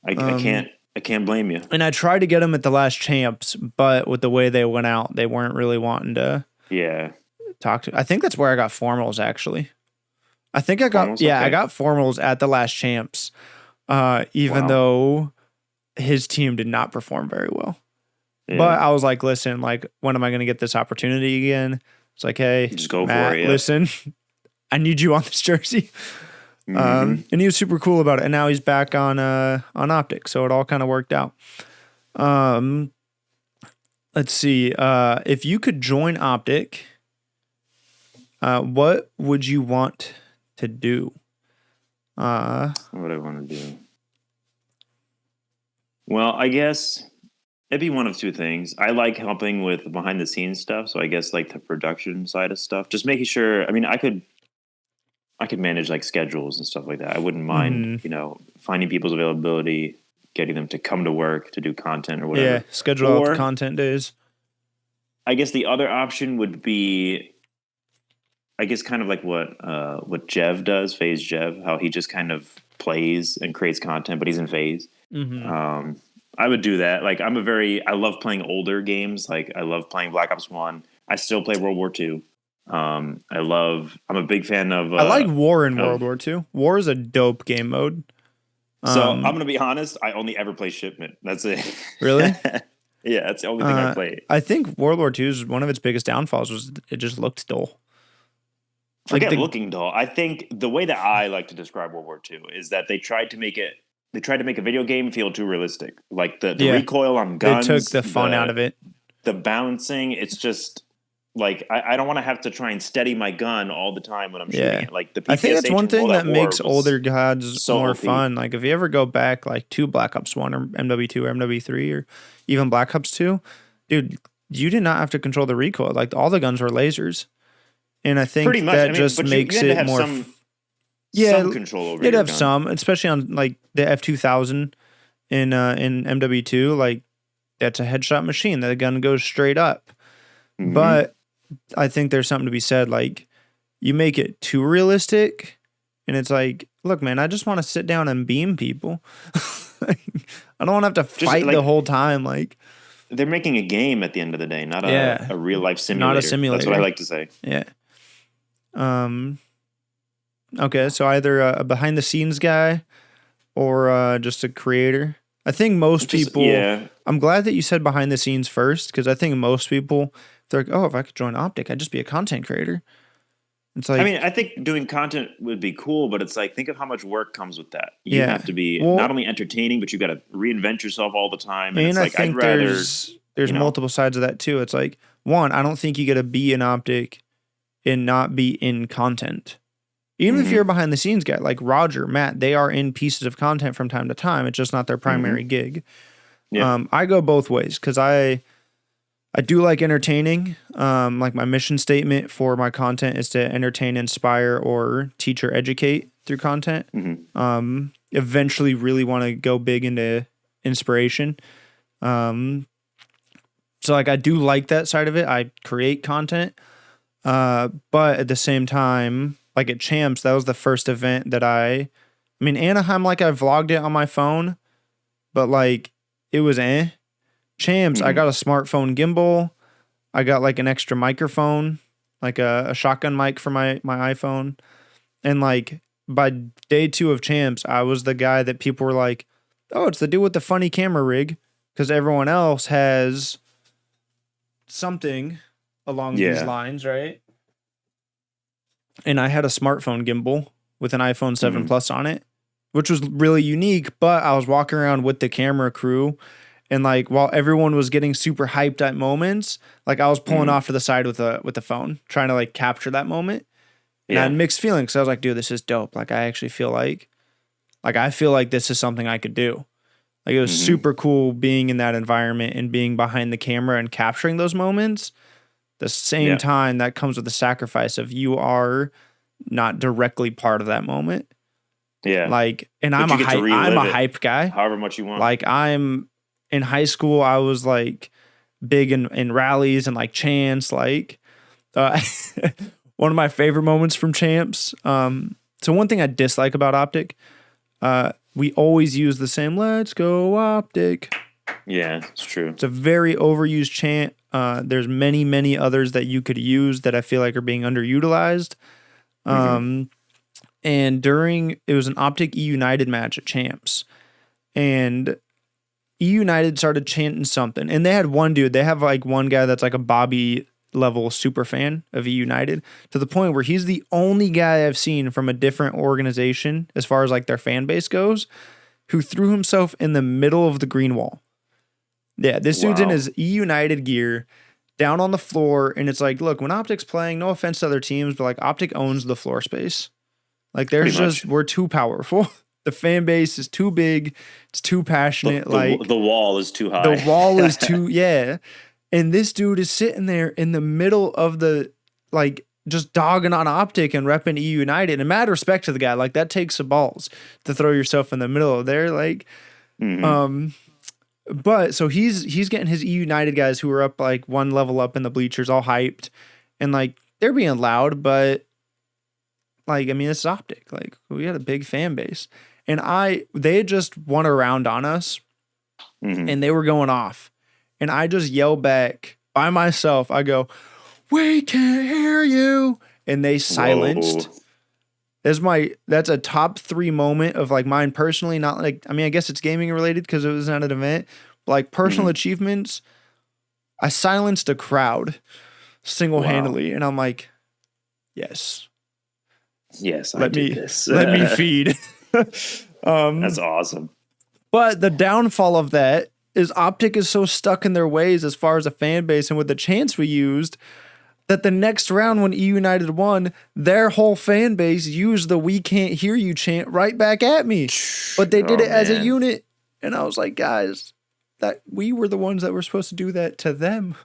I can't blame you. And I tried to get him at the last champs, but with the way they went out, they weren't really wanting to talk to. I think that's where I got formals actually. I think I got I got formals at the last champs. Even though his team did not perform very well. Yeah. But I was like, listen, like when am I going to get this opportunity again? It's like, hey, just go Matt, for it. Yeah. Listen, I need you on this jersey. And he was super cool about it. And now he's back on Optic, so it all kind of worked out. Let's see. If you could join Optic, what would you want to do? What would I want to do? Well, I guess it'd be one of two things. I like helping with behind the scenes stuff, so I guess like the production side of stuff. Just making sure. I mean, I could manage like schedules and stuff like that. I wouldn't mind, finding people's availability, getting them to come to work to do content or whatever. Yeah, schedule out the content days. I guess the other option would be, I guess, kind of like what Jev does, FaZe Jev, how he just kind of plays and creates content, but he's in FaZe. Mm-hmm. I would do that. Like, I love playing older games. Like, I love playing Black Ops 1. I still play World War II. I'm a big fan of... I like War in World War II. War is a dope game mode. So, I'm going to be honest, I only ever play Shipment. That's it. Really? Yeah, that's the only thing I played. I think World War II, one of its biggest downfalls was it just looked dull. Forget looking dull. I think the way that I like to describe World War II is that they tried to make a video game feel too realistic. Like the recoil on guns. They took the fun out of it. The balancing, it's just like I don't want to have to try and steady my gun all the time when I'm shooting it. Like I think that's one thing that makes older gods more fun. Like if you ever go back like to Black Ops 1 or MW2 or MW3 or even Black Ops 2, dude, you did not have to control the recoil. Like all the guns were lasers. And I think that just makes it more... some control over it. You'd have some, especially on like the F2000 in MW2, like that's a headshot machine. The gun goes straight up. Mm-hmm. But I think there's something to be said. Like you make it too realistic, and it's like, look, man, I just want to sit down and beam people. I don't want to have to fight the whole time. Like they're making a game at the end of the day, not a real life simulator. Not a simulator. That's what I like to say. Yeah. Okay, so either a behind the scenes guy or just a creator. I think most people. Yeah. I'm glad that you said behind the scenes first, because I think most people, they're like, oh, if I could join Optic, I'd just be a content creator. It's like, I mean, I think doing content would be cool, but it's like, think of how much work comes with that. You have to be not only entertaining, but you got to reinvent yourself all the time. And it's like, I think there's multiple sides of that too. It's like, one, I don't think you got to be an Optic and not be in content. Even if you're a behind the scenes guy, like Roger, Matt, they are in pieces of content from time to time. It's just not their primary gig. Yeah. I go both ways because I do like entertaining. Like my mission statement for my content is to entertain, inspire, or teach or educate through content. Eventually really want to go big into inspiration. So like I do like that side of it. I create content. But at the same time, like at Champs, that was the first event that I mean, Anaheim, like I vlogged it on my phone, but like it was Champs, I got a smartphone gimbal. I got like an extra microphone, like a shotgun mic for my iPhone. And like by day 2 of Champs, I was the guy that people were like, oh, it's the dude with the funny camera rig. Because everyone else has something along these lines, right? And I had a smartphone gimbal with an iPhone 7 Plus on it, which was really unique. But I was walking around with the camera crew. And like while everyone was getting super hyped at moments, like I was pulling off to the side with the phone, trying to like capture that moment. And I had mixed feelings. So I was like, dude, this is dope. Like I actually feel like I feel like this is something I could do. Like it was super cool being in that environment and being behind the camera and capturing those moments. The same time that comes with the sacrifice of you are not directly part of that moment. Yeah. Like, and I'm a hype guy. However much you want. Like in high school, I was like big in rallies and like chants, like one of my favorite moments from Champs. So one thing I dislike about Optic, we always use the same, let's go Optic. Yeah, it's true. It's a very overused chant. There's many, many others that you could use that I feel like are being underutilized. And it was an Optic E United match at Champs. And E United started chanting something. And they had one dude, they have like one guy that's like a Bobby level super fan of E United, to the point where he's the only guy I've seen from a different organization as far as like their fan base goes, who threw himself in the middle of the green wall. Yeah, this dude's in his E United gear, down on the floor, and it's like, look, when Optic's playing, no offense to other teams, but like Optic owns the floor space. Like we're too powerful. The fan base is too big. It's too passionate. The wall is too high. The wall is too, yeah. And this dude is sitting there in the middle of the, like, just dogging on Optic and repping E United. And mad respect to the guy. Like, that takes some balls to throw yourself in the middle of there. Like, but so he's getting his E United guys who are up like one level up in the bleachers, all hyped, and like they're being loud, but like, I mean, it's Optic. Like, we had a big fan base, and they had just won a round on us, and they were going off, and I just yell back by myself. I go, "We can't hear you," and they silenced. That's a top 3 moment of like mine personally. Not like, I mean, I guess it's gaming related because it was not an event. But like personal achievements, I silenced a crowd single-handedly, and I'm like, yes, let me do this. Let me feed. That's awesome. But the downfall of that is Optic is so stuck in their ways as far as a fan base and with the chants we used, that the next round when E United won, their whole fan base used the "we can't hear you" chant right back at me. But they did it as a unit. And I was like, guys, that we were the ones that were supposed to do that to them.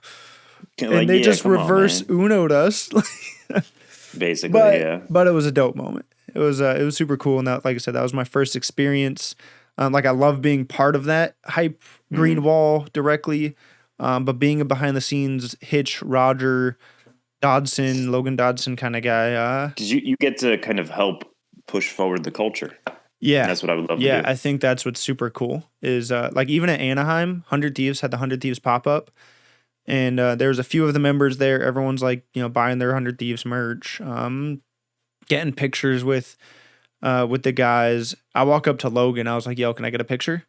And they just reverse Uno'd us. Basically, but it was a dope moment. It was super cool. And that, like I said, that was my first experience Like I love being part of that hype green wall directly. But being a behind the scenes Hitch, Roger, Logan Dodson kind of guy. Did you get to kind of help push forward the culture? Yeah. And that's what I would love to do. Yeah, I think that's what's super cool is like even at Anaheim, 100 Thieves had the 100 Thieves pop up. And there's a few of the members there. Everyone's like, buying their 100 Thieves merch, getting pictures with the guys. I walk up to Logan. I was like, yo, can I get a picture?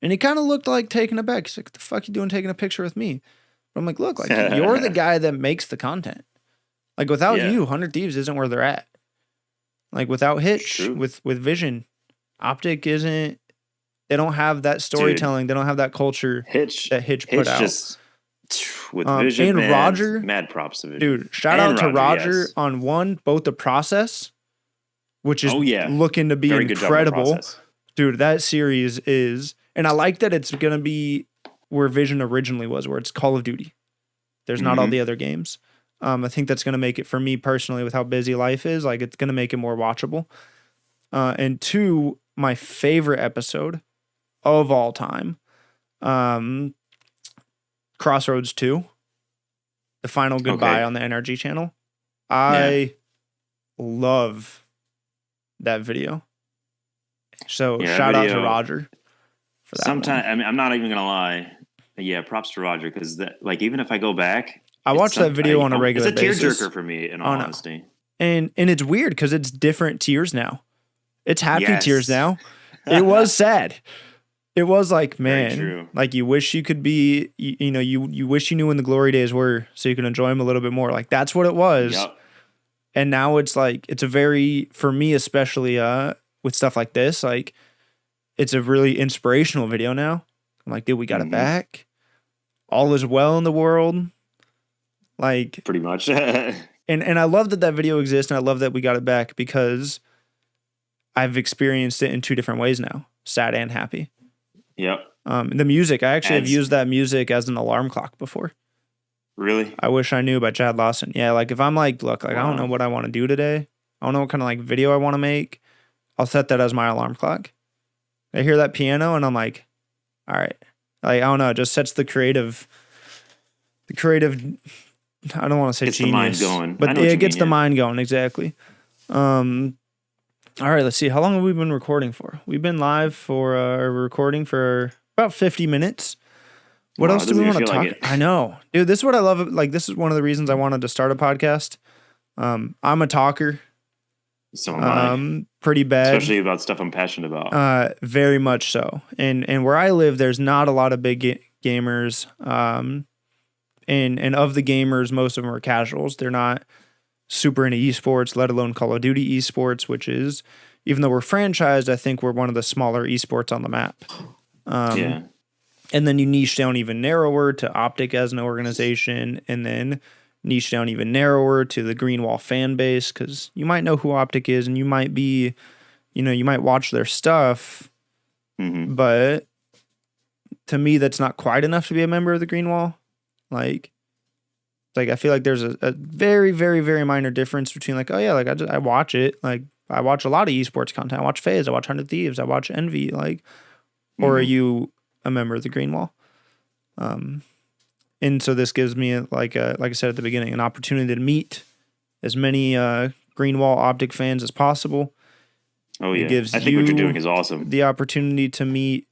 And he kind of looked like taken aback. He's like, what the fuck you doing taking a picture with me? But I'm like, look, like you're the guy that makes the content. Like without you, 100 Thieves isn't where they're at. Like without Hitch, with Vision, Optic isn't. They don't have that storytelling. Dude, they don't have that culture that Hitch put out. Just with Vision and man, Roger, mad props to Vision. Dude, shout out to Roger on both the process, which is looking to be very incredible. Dude, that series is, and I like that it's gonna be where Vision originally was, where it's Call of Duty. There's not all the other games. I think that's gonna make it, for me personally, with how busy life is, like it's gonna make it more watchable. And 2, my favorite episode of all time, Crossroads 2, the final goodbye on the NRG channel. I love that video. So shout out to Roger for that. Sometimes, I mean, I'm not even gonna lie. Yeah, props to Roger, because like even if I go back, I watch that video on a regular basis. It's a tearjerker for me, in all honesty. And it's weird because it's different tears now. It's happy tears now. It was sad. It was like, man, like you wish you could be, you wish you knew when the glory days were so you could enjoy them a little bit more. Like that's what it was. Yep. And now it's like, it's a very, for me, especially with stuff like this, like it's a really inspirational video now. I'm like, dude, we got it back. All is well in the world. Like pretty much. and I love that video exists. And I love that we got it back because I've experienced it in 2 different ways now, sad and happy. Yep. The music, I actually have used that music as an alarm clock before. Really? I Wish I Knew by Chad Lawson. Yeah, like if I'm like, look, like I don't know what I want to do today. I don't know what kind of like video I want to make. I'll set that as my alarm clock. I hear that piano and I'm like, all right. Like, I don't know, it just sets the creative, I don't want to say gets genius. The mind going. But it gets the mind going, exactly. All right, let's see. How long have we been recording for? We've been live for recording for about 50 minutes. What else do we want to talk? Like I know. Dude, this is what I love. Like, this is one of the reasons I wanted to start a podcast. I'm a talker. So am I. Pretty bad. Especially about stuff I'm passionate about. Very much so. And where I live, there's not a lot of big gamers. And of the gamers, most of them are casuals. They're not super into esports, let alone Call of Duty esports, which is, even though we're franchised, I think we're one of the smaller esports on the map. And then you niche down even narrower to Optic as an organization, and then niche down even narrower to the Greenwall fan base, because you might know who Optic is, and you might be, you might watch their stuff, but to me, that's not quite enough to be a member of the Greenwall. Like I feel like there's a very, very, very minor difference between like, oh yeah, like I watch it. Like I watch a lot of esports content. I watch FaZe, I watch 100 Thieves, I watch Envy, like, or are you a member of the Greenwall? And so this gives me, like I said at the beginning, an opportunity to meet as many Greenwall Optic fans as possible. Oh yeah, I think what you're doing is awesome. The opportunity to meet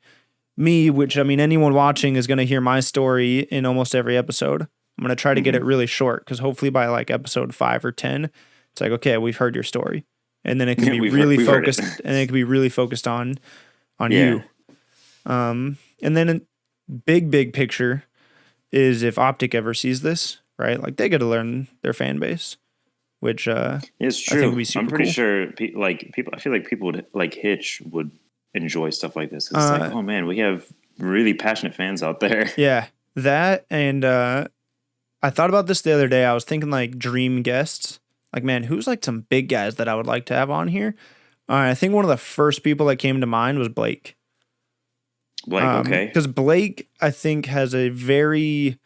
me, which, I mean, anyone watching is going to hear my story in almost every episode. I'm going to try to get it really short, because hopefully by like episode 5 or 10, it's like, okay, we've heard your story. And then it can be really focused, and it can be really focused on you. And then in big picture is if Optic ever sees this, right? Like they get to learn their fan base, which it's true. I think would be super I'm pretty cool. sure people. I feel like people would like Hitch would enjoy stuff like this. It's like, oh man, we have really passionate fans out there. Yeah, that, and I thought about this the other day. I was thinking like dream guests. Like, man, who's like some big guys that I would like to have on here? I think one of the first people that came to mind was Blake. Okay. Because Blake, I think, has a very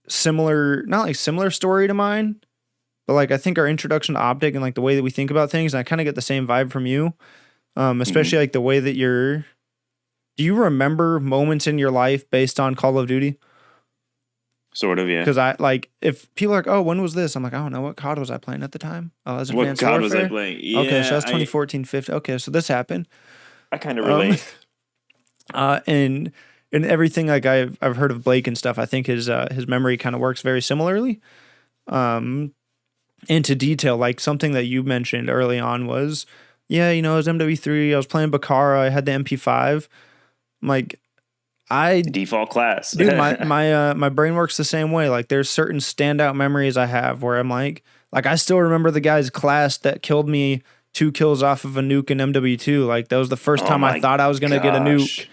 similar, not like similar story to mine, but like I think our introduction to Optic and like the way that we think about things, and I kind of get the same vibe from you. especially like the way that do you remember moments in your life based on Call of Duty? Sort of, yeah. Because if people are like, oh, when was this? I'm like, I don't know. What COD was I playing at the time? Oh, that was Advanced Warfare? What COD was I playing? Yeah, okay, so that's 2014, 15. Okay, so this happened. I kind of relate. And everything like I've heard of Blake and stuff, I think his memory kind of works very similarly. Into detail, like something that you mentioned early on was, yeah, it was MW3. I was playing Bakara. I had the MP5. I'm like, default class, dude. My brain works the same way. Like, there's certain standout memories I have where I'm like I still remember the guy's class that killed me 2 kills off of a nuke in MW2. Like, that was the first time I thought I was gonna get a nuke,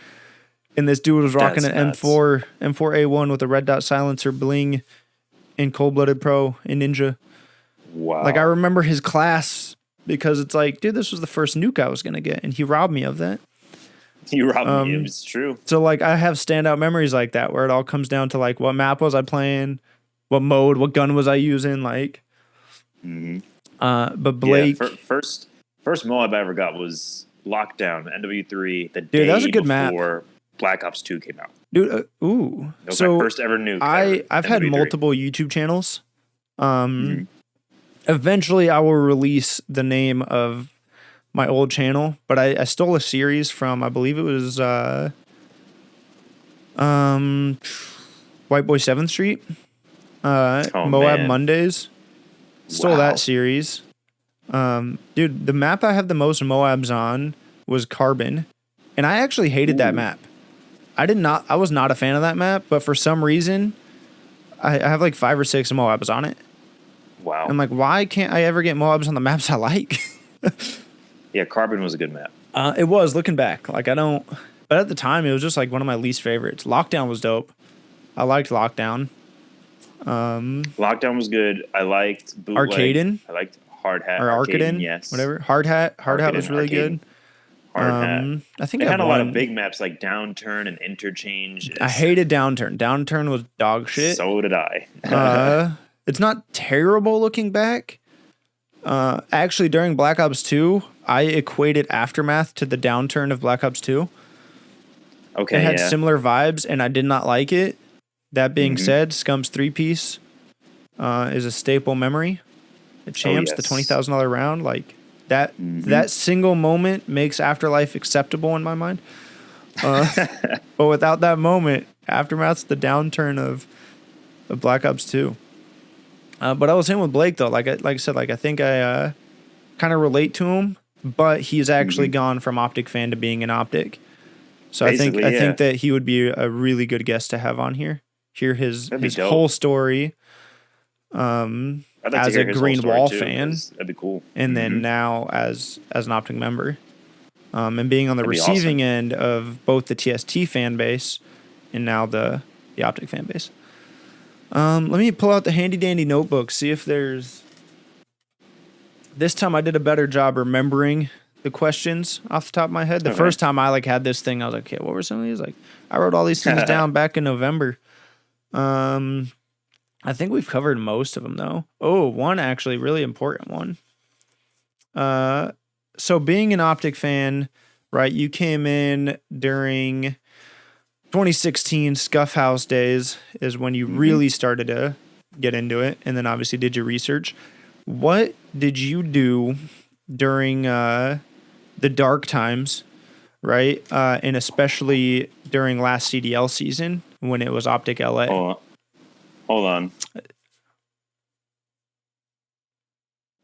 and this dude was rocking an M4A1 with a red dot silencer bling in Cold Blooded Pro in Ninja. Wow. Like, I remember his class because it's like, dude, this was the first nuke I was gonna get, and he robbed me of that. You robbed me. It's true. So like, I have standout memories like that where it all comes down to like, what map was I playing, what mode, what gun was I using, like. But Blake, first MOAB I ever got was Lockdown MW3. The dude, day that was a good before map. Black Ops 2 came out. Dude, That was my first ever nuke. I've had multiple YouTube channels. Eventually, I will release the name of my old channel, but I stole a series from, I believe it was White Boy 7th Street, Moab Mondays. Stole that series. Dude, the map I have the most Moabs on was Carbon, and I actually hated that map. I was not a fan of that map, but for some reason, I have like 5 or 6 Moabs on it. Wow. I'm like, why can't I ever get Moabs on the maps I like? Yeah, Carbon was a good map. It was, looking back. Like, but at the time, it was just like one of my least favorites. Lockdown was dope. I liked Lockdown. Lockdown was good. I liked Bootleg. Arcaden. I liked Hard Hat. Or Arcaden, yes. Whatever. Hard Hat was really good. Hard Hat. I think they had a lot of big maps like Downturn and Interchange. I hated Downturn. Downturn was dog shit. So did I. It's not terrible looking back. Actually, during Black Ops 2, I equated Aftermath to the Downturn of Black Ops 2. Okay, it had similar vibes, and I did not like it. That being said, Scum's 3-piece is a staple memory. The Champs, the $20,000 round, like that. That single moment makes Afterlife acceptable in my mind. But without that moment, Aftermath's the Downturn of Black Ops 2. But I was saying with Blake though, like I said, like I think I kind of relate to him, but he's actually gone from Optic fan to being an Optic. So basically, I think that he would be a really good guest to have on here. Hear his whole story. As a Green Wall fan, that'd be cool. And then now as an Optic member, and being on the receiving end of both the TST fan base and now the Optic fan base. Let me pull out the handy dandy notebook, see if there's. This time I did a better job remembering the questions off the top of my head. The first time I had this thing, I was like, okay, what were some of these? Like, I wrote all these things down back in November. I think we've covered most of them though. Oh, one actually really important one. So being an Optic fan, right? You came in during 2016 Scuff House days is when you really started to get into it, and then obviously did your research. What did you do during the dark times, right? And especially during last CDL season when it was Optic LA. Hold on.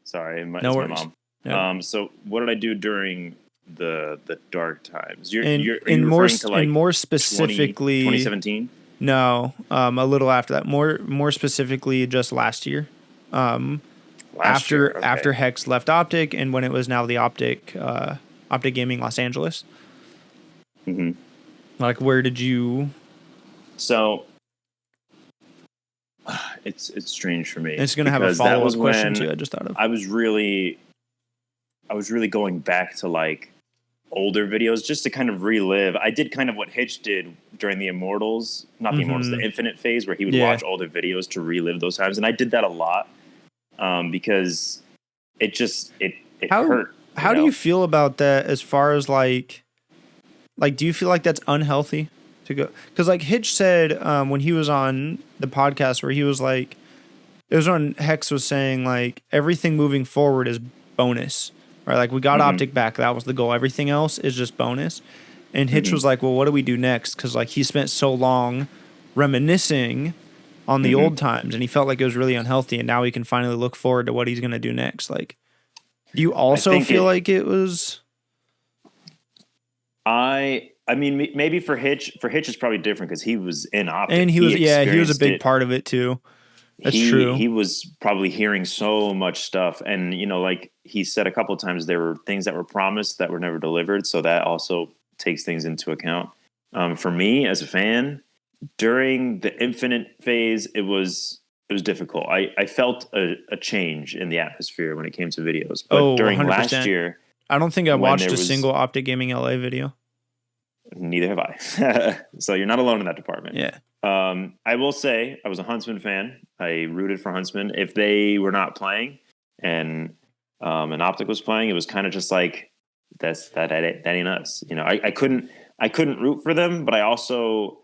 Sorry, my mom. No. So what did I do during the dark times? Are you referring to like more specifically 2017? No, a little after that. More specifically, just last year. After Hex left Optic and when it was now the Optic Gaming Los Angeles. Like, where did you? So it's strange for me. It's going to have a follow-up question too. I just thought of. I was really going back to like older videos just to kind of relive. I did kind of what Hitch did during the Immortals, not the Immortals, the Infinite phase, where he would watch older videos to relive those times, and I did that a lot because it hurt. How do you feel about that as far as like, do you feel like that's unhealthy to go? Because like Hitch said when he was on the podcast where he was like, it was when Hex was saying like everything moving forward is bonus, right? Like we got Optic back. That was the goal. Everything else is just bonus. And Hitch was like, well, what do we do next? Because like he spent so long reminiscing on the old times and he felt like it was really unhealthy. And now he can finally look forward to what he's going to do next. Like, do you also feel like it was? I mean, maybe for Hitch it's probably different because he was in Optic. And he was a big part of it too. That's true. He was probably hearing so much stuff. And, you know, like he said a couple of times, there were things that were promised that were never delivered. So that also takes things into account. For me as a fan, during the Infinite phase, it was difficult. I felt a change in the atmosphere when it came to videos. But during 100%. Last year, I don't think I watched a single Optic Gaming LA video. Neither have I. So you're not alone in that department. Yeah. I will say I was a Huntsman fan. I rooted for Huntsman. If they were not playing and an Optic was playing, it was kind of just like that ain't us. You know, I couldn't root for them, but I also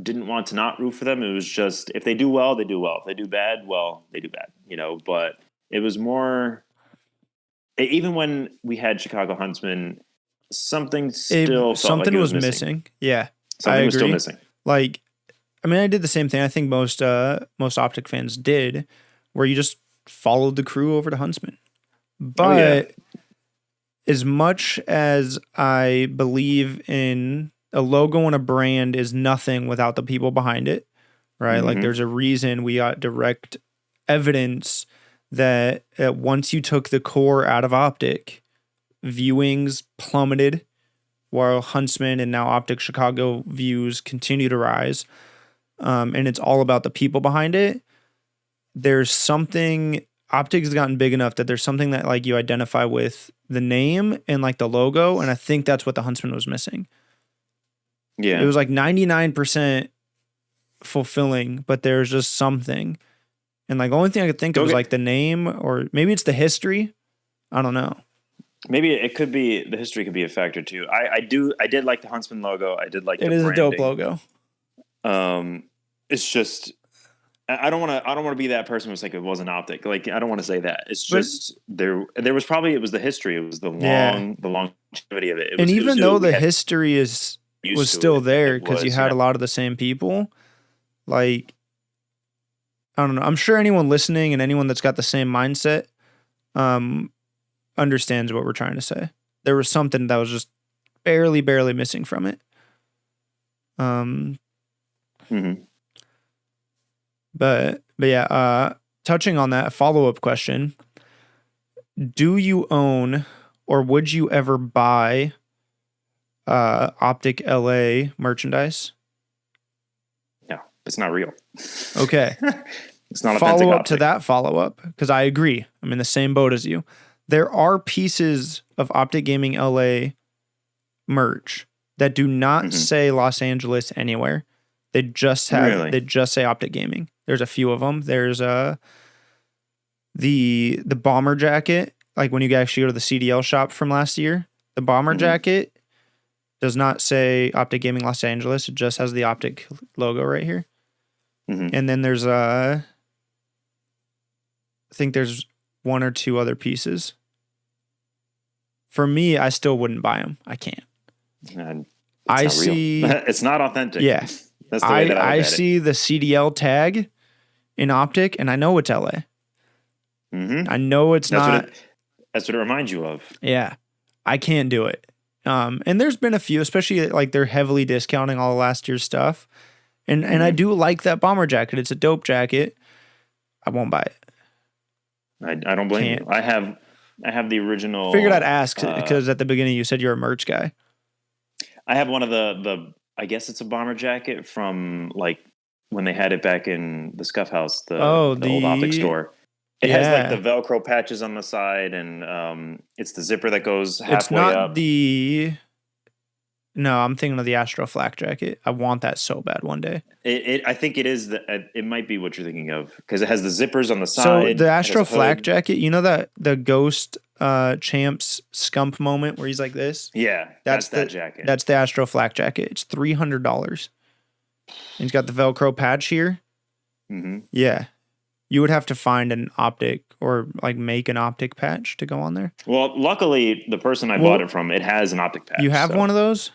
didn't want to not root for them. It was just if they do well, they do well. If they do bad, well, they do bad. You know, but it was more. Even when we had Chicago Huntsman, something was missing. Yeah, something was still missing. Like, I mean, I did the same thing. I think most Optic fans did, where you just followed the crew over to Huntsman. But as much as I believe in a logo and a brand is nothing without the people behind it, right? Like, there's a reason we got direct evidence that once you took the core out of Optic, viewings plummeted, while Huntsman and now Optic Chicago views continue to rise. And it's all about the people behind it. There's something, Optic has gotten big enough that there's something that like you identify with the name and like the logo. And I think that's what the Huntsman was missing. Yeah. It was like 99% fulfilling, but there's just something. And like the only thing I could think of was like the name, or maybe it's the history. I don't know. Maybe it could be the history could be a factor too. I did like the Huntsman logo. I did like the branding. It is a dope logo. It's just I don't want to be that person who's like it wasn't Optic. Like I don't want to say that. It's just there was probably it was the history. It was the longevity of it. And even though the history was still there because you had a lot of the same people, like I don't know. I'm sure anyone listening and anyone that's got the same mindset understands what we're trying to say. There was something that was just barely missing from it. But yeah, touching on that, follow-up question. Do you own or would you ever buy Optic LA merchandise? No, it's not real. Okay. It's not follow up to that follow-up, because I agree. I'm in the same boat as you. There are pieces of Optic Gaming LA merch that do not say Los Angeles anywhere. They just have they just say Optic Gaming. There's a few of them. There's the bomber jacket, like when you actually go to the CDL shop from last year. The bomber jacket does not say Optic Gaming Los Angeles. It just has the Optic logo right here. And then there's I think there's one or two other pieces. For me, I still wouldn't buy them. I can't. I see. It's not authentic. Yeah. That's the way that I see the CDL tag in Optic, and I know it's LA. I know it's not. That's what it reminds you of. Yeah. I can't do it. And there's been a few, especially like they're heavily discounting all of last year's stuff. And I do like that bomber jacket. It's a dope jacket. I won't buy it. I don't blame you. I have the original. Figured I'd ask because at the beginning you said you're a merch guy. I have one of the I guess it's a bomber jacket from like when they had it back in the Scuff House, the old Optic store. It has like the Velcro patches on the side, and it's the zipper that goes halfway up. No, I'm thinking of the Astro Flak jacket. I want that so bad one day. I think it is. It might be what you're thinking of because it has the zippers on the side. So the Astro Flak jacket, you know that the Ghost Champ's Scump moment where he's like this. Yeah, that's that jacket. That's the Astro Flak jacket. It's $300. He's got the Velcro patch here. Mm-hmm. Yeah. You would have to find an Optic or like make an Optic patch to go on there. Well, luckily, the person I bought it from, it has an Optic patch. You have one of those?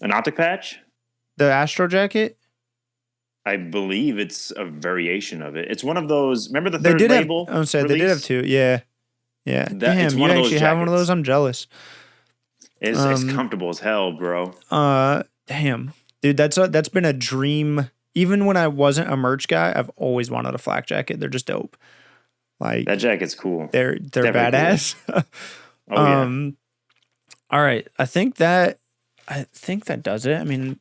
An Optic patch? The Astro Jacket? I believe it's a variation of it. It's one of those. Remember the third label? They did have two. Yeah. Yeah. Damn, you actually have one of those? I'm jealous. It's comfortable as hell, bro. Damn. Dude, that's been a dream. Even when I wasn't a merch guy, I've always wanted a flak jacket. They're just dope. Like that jacket's cool. They're badass. Cool. Yeah. All right. I think that does it. I mean,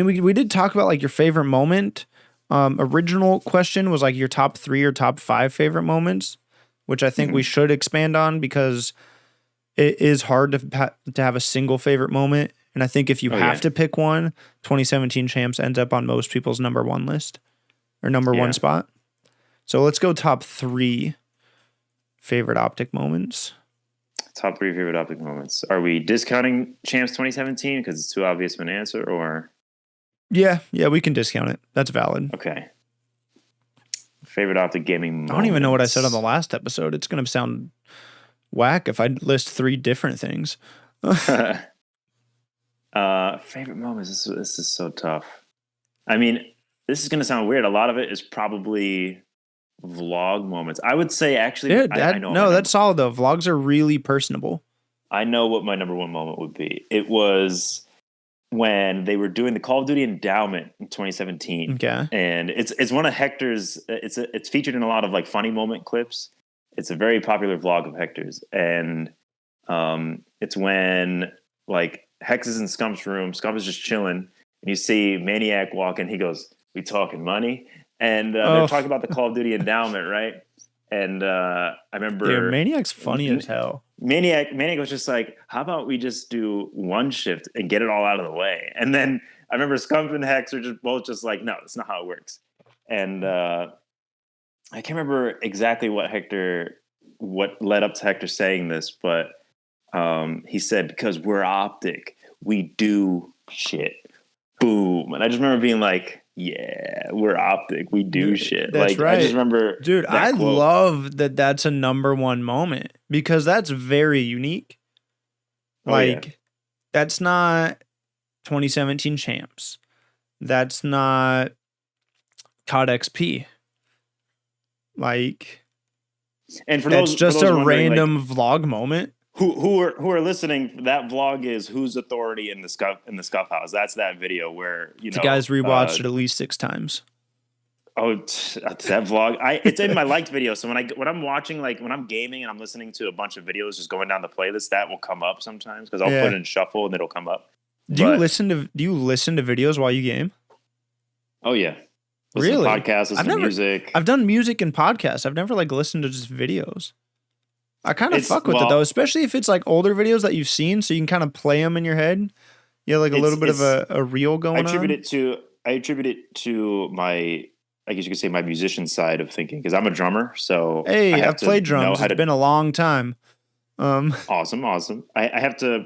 we did talk about like your favorite moment. Original question was like your top 3 or top 5 favorite moments, which I think we should expand on because it is hard to have a single favorite moment. And I think if you have to pick one, 2017 Champs ends up on most people's number 1 list or number 1 spot. So let's go top 3 favorite Optic moments. Top 3 favorite Optic moments. Are we discounting Champs 2017 because it's too obvious of an answer, or? Yeah, we can discount it. That's valid. Okay. Favorite Optic gaming moments. I don't even know what I said on the last episode. It's going to sound whack if I list 3 different things. Favorite moments. This is so tough. I mean, this is going to sound weird. A lot of it is probably vlog moments. I would say actually, I know. No, that's solid though. Vlogs are really personable. I know what my number 1 moment would be. It was when they were doing the Call of Duty endowment in 2017. Okay. And it's one of Hector's. It's featured in a lot of like funny moment clips. It's a very popular vlog of Hector's, and it's when like Hex is in Scump's room. Scump is just chilling, and you see Maniac walk in. He goes, "We talking money?" And they're talking about the Call of Duty endowment, right? And I remember Maniac's funny as hell. Maniac was just like, "How about we just do one shift and get it all out of the way?" And then I remember Scump and Hex are just like, "No, that's not how it works." And I can't remember exactly what led up to Hector saying this, but he said, "Because we're Optic, we do shit." Boom. And I just remember being like, yeah, we're Optic, we do shit. That's like, right. I just remember, dude, I love that that's a number 1 moment because that's very unique. That's not 2017 Champs. That's not COD XP. and for that's those, just for those a random vlog moment. Who are listening? That vlog is Who's Authority in the Scuff House. That's that video where the guys rewatched it at least 6 times. Oh, that's that vlog. It's in my liked video. So when I'm watching, like when I'm gaming and I'm listening to a bunch of videos just going down the playlist, that will come up sometimes because I'll put it in shuffle and it'll come up. Do you listen to videos while you game? Oh yeah. Really? Podcasts, listen to music. I've done music and podcasts. I've never listened to just videos. I kind of fuck with it though, especially if it's like older videos that you've seen, so you can kind of play them in your head. Yeah, like a little bit of a reel going on. I attribute it to my, I guess you could say, my musician side of thinking because I'm a drummer. So I've played drums. It's been a long time. Awesome. I have to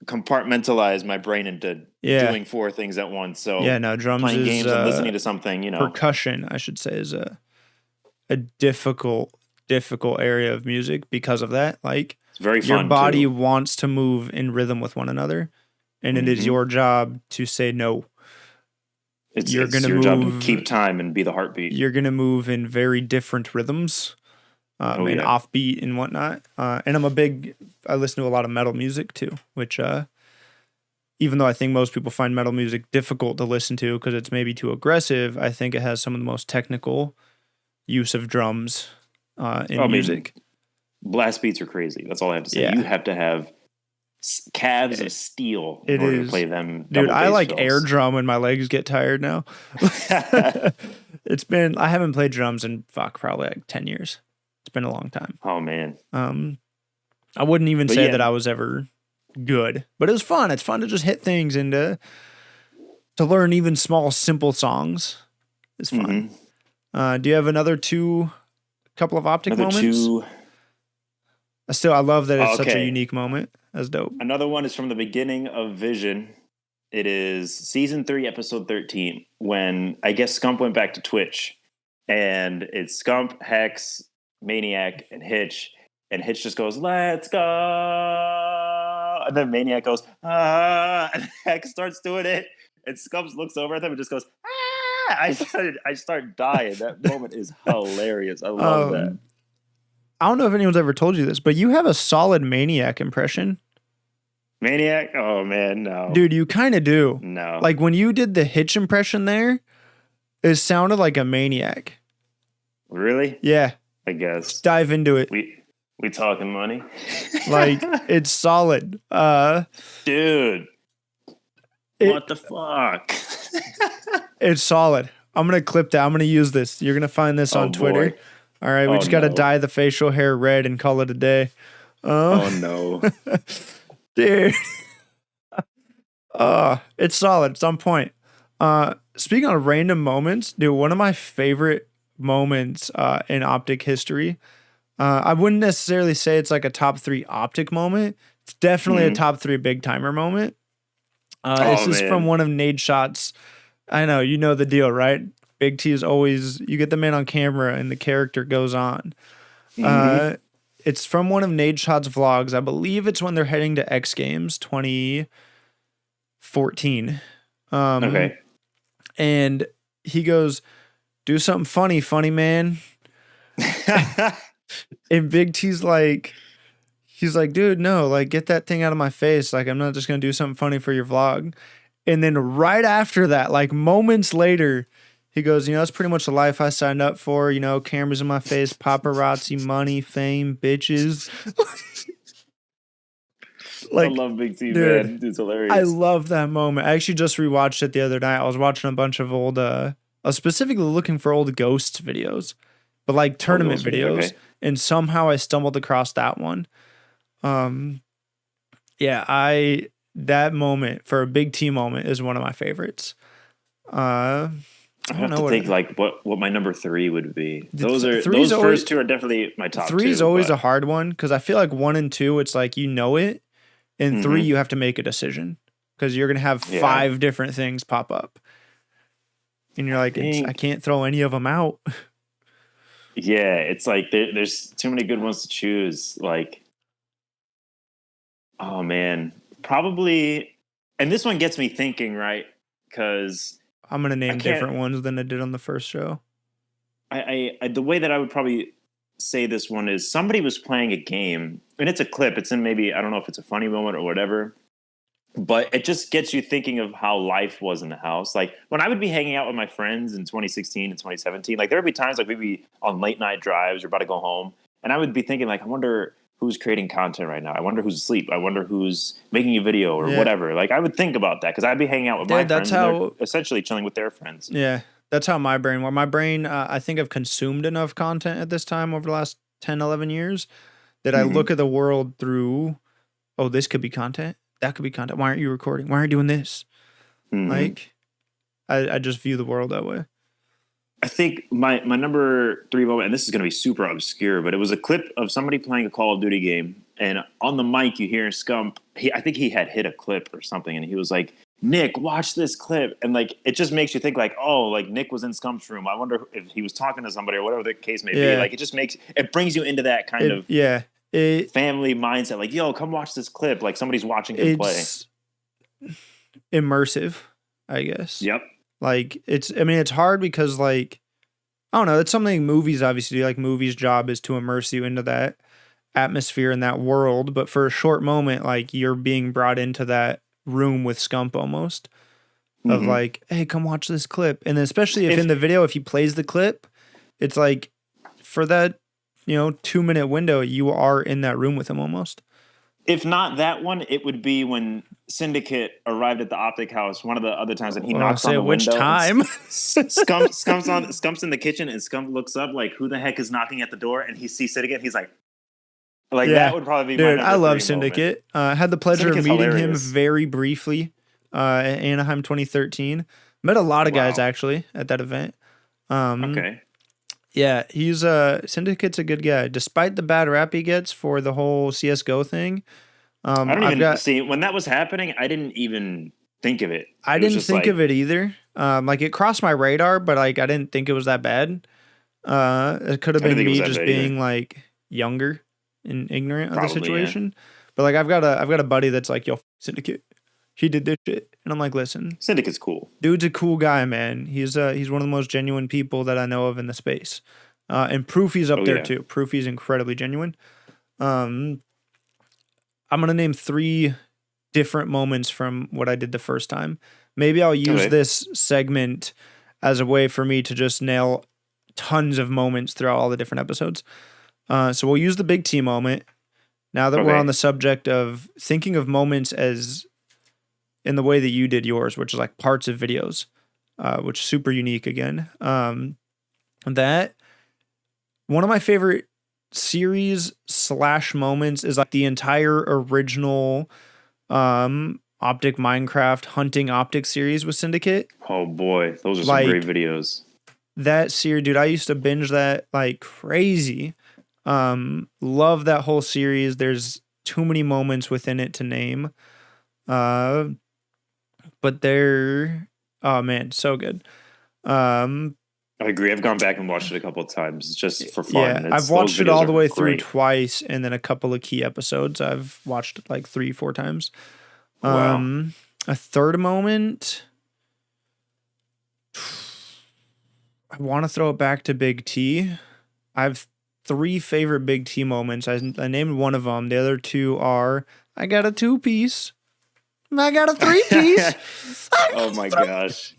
compartmentalize my brain into doing 4 things at once. So drums playing is, games and listening to something. Percussion, I should say, is a difficult area of music because of that. Like, it's very fun. Your body wants to move in rhythm with one another, and it is your job to say no. It's your job to keep time and be the heartbeat. You're gonna move in very different rhythms, and offbeat and whatnot. And I listen to a lot of metal music too, which even though I think most people find metal music difficult to listen to because it's maybe too aggressive, I think it has some of the most technical use of drums in music. Blast beats are crazy. That's all I have to say. You have to have calves of steel in order to play them. Dude, I like air drum when my legs get tired now. I haven't played drums in probably like 10 years. It's been a long time. Oh man. I wouldn't even say that I was ever good, but it was fun. It's fun to just hit things and to learn even small, simple songs. It's fun. Do you have another couple of Optic moments? I love that it's such a unique moment. That's dope. Another one is from the beginning of Vision. It is season 3, episode 13, when I guess Scump went back to Twitch, and it's Scump, Hex, Maniac, and Hitch. And Hitch just goes, "Let's go!" And then Maniac goes, "Ah!" And Hex starts doing it. And Scump looks over at them and just goes, "Ah!" I start dying. That moment is hilarious. I love that. I don't know if anyone's ever told you this, but you have a solid Maniac impression. Maniac? Oh, man, no. Dude, you kind of do. No. Like, when you did the Hitch impression there, it sounded like a Maniac. Really? Yeah. I guess. Dive into it. We talking money? Like, it's solid. Dude. What the fuck? It's solid. I'm going to clip that. I'm going to use this. You're going to find this on Twitter. Boy. All right, we just got to dye the facial hair red and call it a day. Oh, no. Dude. It's solid. It's on point. Speaking of random moments, dude, one of my favorite moments in Optic history, I wouldn't necessarily say it's like a top 3 Optic moment. It's definitely a top 3 big timer moment. This is from one of Nadeshot's. I know, you know the deal, right? Big T is always, you get the man on camera and the character goes on. It's from one of Nadeshot's vlogs. I believe it's when they're heading to X Games 2014. Okay. And he goes, "Do something funny, man." And Big T's like, he's like, "Dude, no, like, get that thing out of my face. Like, I'm not just going to do something funny for your vlog." And then right after that, like moments later, he goes, "You know, that's pretty much the life I signed up for. You know, cameras in my face, paparazzi, money, fame, bitches." Like, I love Big T, dude, man. It's hilarious. I love that moment. I actually just rewatched it the other night. I was watching a bunch of old, I was specifically looking for old Ghosts videos, but like tournament videos. Okay. And somehow I stumbled across that one. That moment for a Big T moment is one of my favorites. I have to think like what my number 3 would be. Those first 2 are definitely my top 2. 3 is always a hard one because I feel like 1 and 2 it's like you know it, and 3 you have to make a decision because you're gonna have 5 different things pop up, and you're like, I can't throw any of them out. Yeah, it's like there's too many good ones to choose. Like, oh man, probably, and this one gets me thinking, right? Because I'm going to name different ones than I did on the first show. I the way that I would probably say this one is somebody was playing a game, and it's a clip. It's in maybe, I don't know if it's a funny moment or whatever, but it just gets you thinking of how life was in the house. Like when I would be hanging out with my friends in 2016 and 2017, like there would be times like we'd be on late night drives or about to go home, and I would be thinking like, I wonder who's creating content right now. I wonder who's asleep. I wonder who's making a video or whatever. Like I would think about that because I'd be hanging out with my friends and they're essentially chilling with their friends. Yeah, that's how my brain works. My brain, I think I've consumed enough content at this time over the last 10, 11 years that I look at the world through, oh, this could be content. That could be content. Why aren't you recording? Why aren't you doing this? Like, I just view the world that way. I think my number 3 moment, and this is going to be super obscure, but it was a clip of somebody playing a Call of Duty game, and on the mic you hear Scump. I think he had hit a clip or something, and he was like, "Nick, watch this clip," and like it just makes you think like, oh, like Nick was in Scump's room. I wonder if he was talking to somebody or whatever the case may be. Like it brings you into that kind of family mindset. Like, yo, come watch this clip. Like somebody's watching him play. Immersive, I guess. Yep. Like it's hard because like, I don't know, it's something movies obviously do. Like movies' job is to immerse you into that atmosphere in that world. But for a short moment, like you're being brought into that room with Scump almost of like, hey, come watch this clip. And then especially if in the video, if he plays the clip, it's like for that, 2-minute window, you are in that room with him almost. If not that one, it would be when Syndicate arrived at the Optic house. One of the other times that he knocks on the window. Which time? Scump's in the kitchen, and Scump looks up like, who the heck is knocking at the door? And he sees Syndicate. He's like that would probably be my number 3 I love Syndicate. Had the pleasure of meeting him very briefly at Anaheim 2013. Met a lot of guys actually at that event. Okay. Yeah, he's Syndicate's a good guy, despite the bad rap he gets for the whole CS:GO thing. I don't even see when that was happening. I didn't even think of it. I didn't think of it either. Like it crossed my radar, but like I didn't think it was that bad. It could have been me just being like younger and ignorant of the situation. Yeah. But like I've got a buddy that's like, yo, Syndicate, he did this shit, and I'm like, listen, Syndicate's cool. Dude's a cool guy, man. He's one of the most genuine people that I know of in the space. And Proofy's up there too. Proofy's incredibly genuine. I'm gonna name 3 different moments from what I did the first time. Maybe I'll use this segment as a way for me to just nail tons of moments throughout all the different episodes. So we'll use the Big T moment. Now that we're on the subject of thinking of moments as in the way that you did yours, which is like parts of videos, which is super unique again. That one of my favorite series / moments is like the entire original Optic Minecraft hunting Optic series with Syndicate. Oh boy, those are some great videos. That series, dude, I used to binge that like crazy. Love that whole series. There's too many moments within it to name. But they're, oh man, so good. I agree. I've gone back and watched it a couple of times just for fun. Yeah, I've watched it all the way through twice, and then a couple of key episodes I've watched like 3-4 times. Wow. A third moment, I want to throw it back to Big T. I have 3 favorite Big T moments. I named one of them. The other 2 are, I got a 2-piece. I got a 3-piece. Oh my gosh.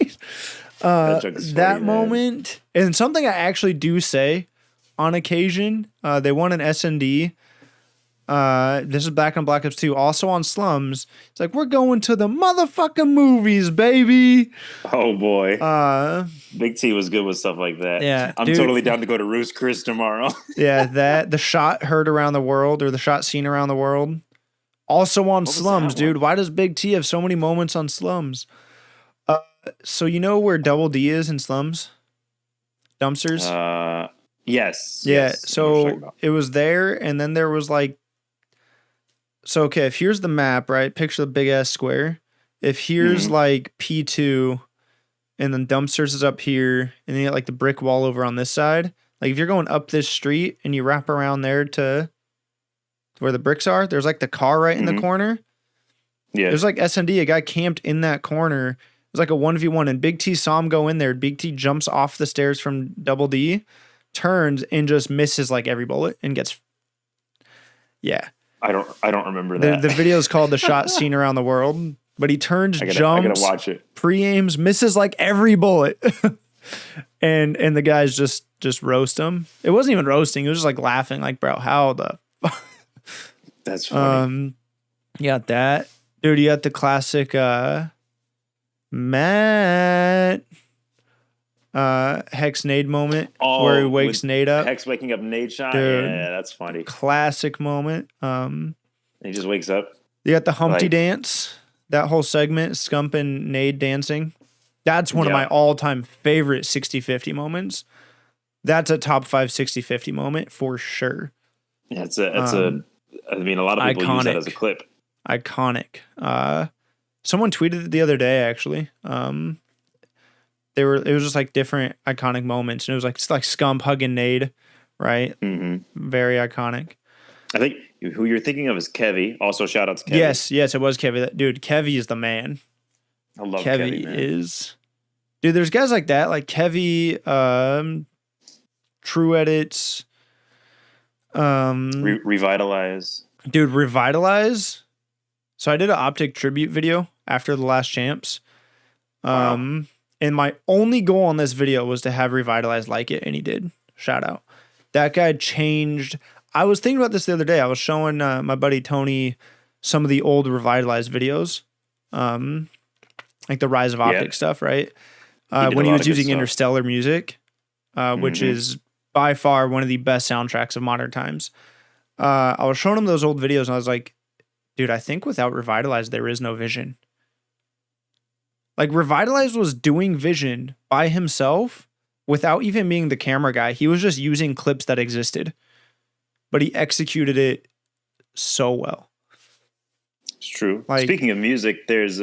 That moment, and something I actually do say on occasion, they won an S&D. This is back on Black Ops 2, also on Slums. It's like, we're going to the motherfucking movies, baby. Oh boy. Big T was good with stuff like that. Yeah, I'm totally down to go to Roost Chris tomorrow. Yeah, the shot heard around the world, or the shot seen around the world. Also on Slums, dude. Why does Big T have so many moments on Slums? So you know where Double D is in Slums? Dumpsters? Yes. Yeah, yes, so it was there, and then there was like, so okay, if here's the map, right? Picture the big ass square. If here's like P2, and then Dumpsters is up here, and then you got like the brick wall over on this side. Like if you're going up this street and you wrap around there to where the bricks are, there's like the car right in the corner. Yeah. There's like S&D, a guy camped in that corner. It was like a 1v1, and Big T saw him go in there. Big T jumps off the stairs from Double D, turns, and just misses like every bullet and gets, yeah. I don't remember that. The video is called The Shot Seen Around the World, but he turns, jumps, I gotta watch it. Pre-aims, misses like every bullet. and the guys just roast him. It wasn't even roasting. It was just like laughing, like, bro, how the That's funny. You got that. Dude, you got the classic Matt Hex Nade moment where he wakes Nade up. Hex waking up Nade shot. Dude, yeah, that's funny. Classic moment. He just wakes up. You got the Humpty dance. That whole segment, Scump and Nade dancing. That's one of my all-time favorite 60-50 moments. That's a top 5 60-50 moment for sure. Yeah, it's a I mean, a lot of people use that as a clip. Iconic. Someone tweeted it the other day, actually. It was just like different iconic moments, and it was like Scump hugging Nade, right? Mm-hmm. Very iconic. I think who you're thinking of is Kevy. Also, shout out to Kevy. Yes, it was Kevy. Dude, Kevy is the man. I love Kevy, man. Is, dude. There's guys like that, like Kevy, True Edits, Revitalize. Dude, Revitalize. So I did an Optic tribute video after the last champs. Wow. And my only goal on this video was to have Revitalize like it, and he did. Shout out. That guy changed. I was thinking about this the other day. I was showing my buddy Tony some of the old Revitalize videos, like the Rise of Optic stuff, right? When he was using Interstellar music, which is by far one of the best soundtracks of modern times. I was showing him those old videos, and I was like, dude, I think without Revitalize, there is no Vision. Like, Revitalize was doing Vision by himself without even being the camera guy. He was just using clips that existed, but he executed it so well. It's true. Like, speaking of music, there's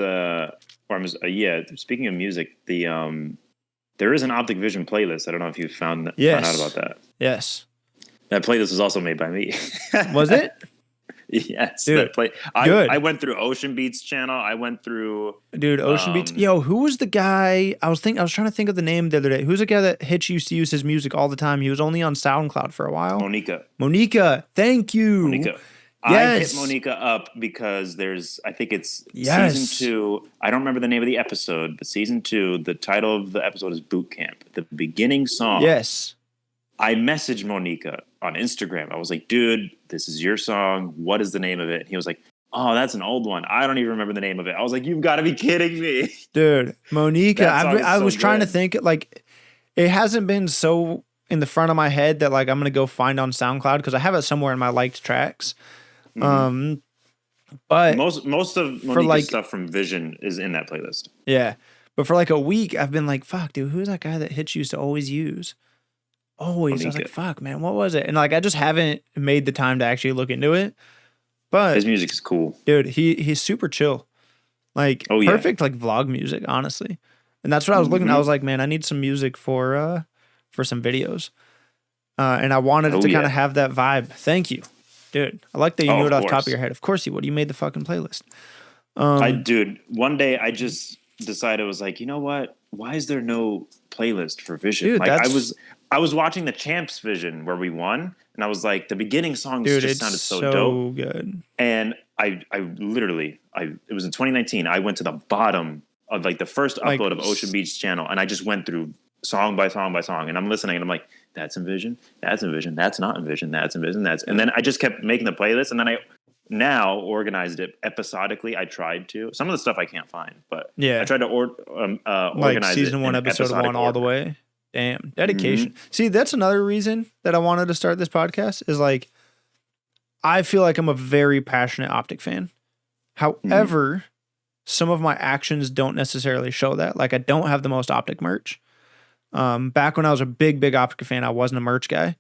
speaking of music, there is an Optic Vision playlist. I don't know if you found out about that. Yes. That playlist was also made by me. Was it? Yes. Dude, I went through Ocean Beats channel. I went through Ocean Beats. Yo, who was the guy? I was trying to think of the name the other day. Who's the guy that Hitch used to use his music all the time? He was only on SoundCloud for a while. Monica. Thank you. Monica. Yes. I hit Monica up because I think it's season 2. I don't remember the name of the episode, but season 2, the title of the episode is Boot Camp. The beginning song. Yes. I messaged Monica on Instagram. I was like, dude, this is your song. What is the name of it? And he was like, oh, that's an old one. I don't even remember the name of it. I was like, you've got to be kidding me. Dude, Monica. I was trying to think, like, it hasn't been so in the front of my head that, like, I'm going to go find on SoundCloud because I have it somewhere in my liked tracks. Mm-hmm. But most of Monica's stuff from Vision is in that playlist. Yeah. But for like a week, I've been like, fuck, dude, who's that guy that Hitch used to always use? Always. Monica. I was like, fuck, man, what was it? And like, I just haven't made the time to actually look into it. But his music is cool. Dude, he's super chill. Like, perfect, like, vlog music, honestly. And that's what I was looking at. I was like, man, I need some music for some videos. And I wanted it to kind of have that vibe. Thank you. Dude, I like that you knew it off the top of your head. Of course you would. You made the fucking playlist. One day I just decided, I was like, you know what? Why is there no playlist for Vision? Dude, like I was watching the Champs Vision where we won, and I was like, the beginning songs just sounded so dope. Good. And I literally, it was in 2019. I went to the bottom of like the first upload of Ocean Beats channel, and I just went through song by song by song, and I'm listening, and I'm like, that's in Vision, that's in Vision, that's not in Vision, that's in Vision, and then I just kept making the playlist, and then I now organized it episodically. I tried to. Some of the stuff I can't find, but I tried to organize like season 1, episode 1 all the way. Damn, dedication. Mm-hmm. See, that's another reason that I wanted to start this podcast is like, I feel like I'm a very passionate Optic fan. However, some of my actions don't necessarily show that. Like, I don't have the most Optic merch. Back when I was a big Optic fan, I wasn't a merch guy.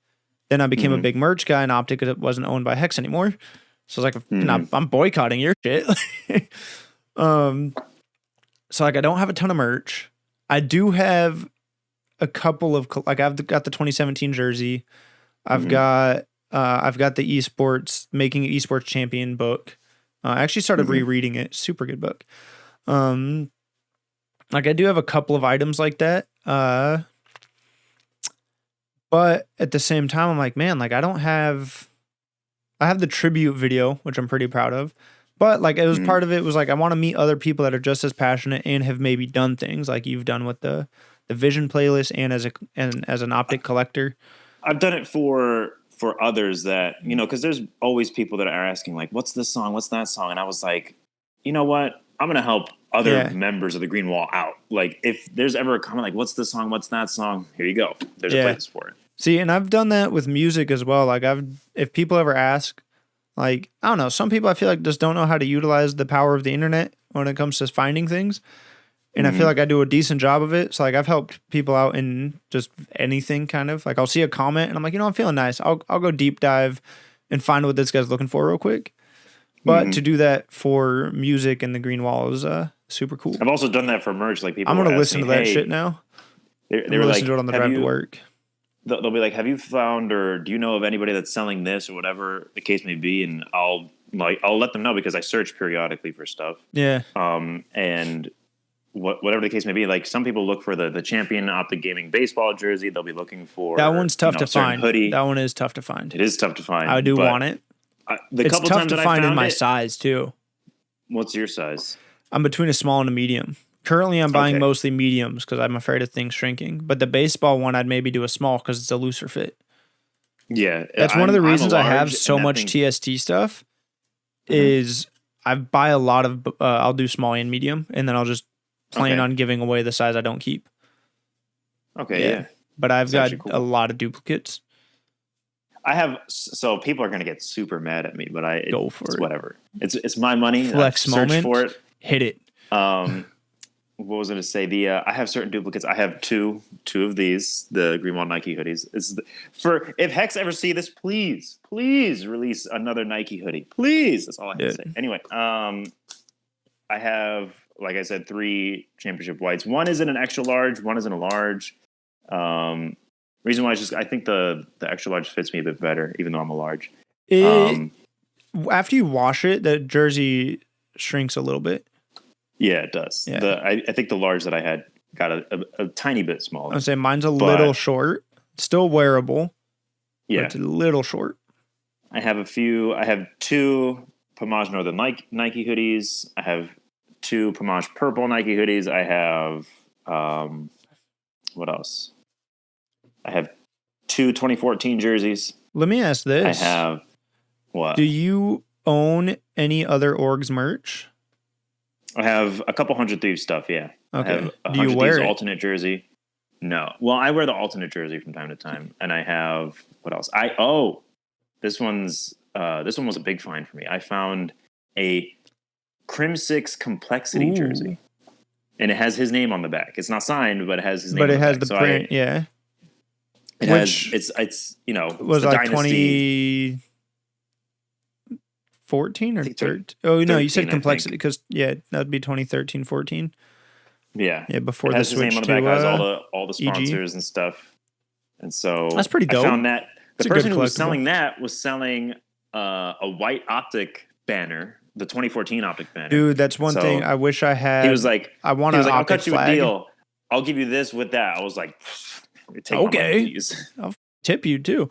Then I became a big merch guy, and Optic wasn't owned by Hex anymore. So I was like, I'm boycotting your shit. So like, I don't have a ton of merch. I do have a couple of, like, I've got the 2017 jersey. I've got the Making Esports Champion book. I actually started rereading it. Super good book. Like, I do have a couple of items like that. But at the same time, I'm like, man, like, I have the tribute video, which I'm pretty proud of. But like, it was part of it was like, I want to meet other people that are just as passionate and have maybe done things like you've done with the Vision playlist and as an Optic collector. I've done it for others that, you know, because there's always people that are asking like, what's this song? What's that song? And I was like, you know what? I'm going to help other members of the Green Wall out. Like, if there's ever a comment like, what's this song? What's that song? Here you go. There's a playlist for it. See, and I've done that with music as well. Like, if people ever ask, like, I don't know, some people I feel like just don't know how to utilize the power of the internet when it comes to finding things. And I feel like I do a decent job of it. So like, I've helped people out in just anything kind of. Like, I'll see a comment and I'm like, you know, I'm feeling nice. I'll go deep dive and find what this guy's looking for real quick. But to do that for music and the Green Wall is super cool. I've also done that for merch. Like, people I'm going to listen to that shit now. They were like, listen to it on the drive to work. They'll be like, have you found or do you know of anybody that's selling this or whatever the case may be? And I'll let them know because I search periodically for stuff. Yeah. And whatever the case may be, like, some people look for the Champion Optic Gaming baseball jersey. They'll be looking for that one's tough to find. Hoodie. That one is tough to find. It is tough to find. I do want it. It's tough to find in my size too. What's your size? I'm between a small and a medium. Currently, I'm buying mostly mediums because I'm afraid of things shrinking. But the baseball one, I'd maybe do a small because it's a looser fit. Yeah, that's one of the reasons I have so much TST stuff. Is I buy a lot of. I'll do small and medium, and then I'll just plan on giving away the size I don't keep. Okay, yeah. But I've got a lot of duplicates. I have, so people are going to get super mad at me, but go for it. Whatever. It's my money. Flex moment. Search for it. Hit it. what was I going to say? I have certain duplicates. I have two of these, the Greenwall Nike hoodies. For if Hex ever see this, please release another Nike hoodie. Please. That's all I have to say. Anyway, I have, like I said, 3 championship whites. One is in an extra large. One is in a large. Reason why is just I think the extra large fits me a bit better, even though I'm a large. After you wash it, the jersey shrinks a little bit. Yeah, it does. Yeah. I think the large that I had got a tiny bit smaller. I would say mine's a little short. Still wearable. Yeah. But it's a little short. I have 2 Pomage Northern Nike hoodies. I have 2 Pomage Purple Nike hoodies. I have what else? I have 2 2014 jerseys. Let me ask this. I have what? Do you own any other orgs merch? I have a couple Hundred Thieves stuff, yeah. Okay. I have a Do you wear it? alternate jersey. No. Well, I wear the alternate jersey from time to time. And I have what else? This one was a big find for me. I found a Crim 6 Complexity jersey. And it has his name on the back. It's not signed, but it has his name on the back. But it has the print, yeah. It's you know, was like Dynasty. 2014 or 13? Oh, no, you said Complexity because, that would be 2013, 14. Yeah. Yeah, before it the has switch his name on the to back, has all the sponsors and stuff. And so that's pretty dope. I found that the person who was selling that was selling a white Optic banner, the 2014 Optic banner. Dude, that's one thing I wish I had. He was like, I want an Optic I'll cut you flag. a deal. I'll give you this with that. I was like, take okay. I'll tip you too.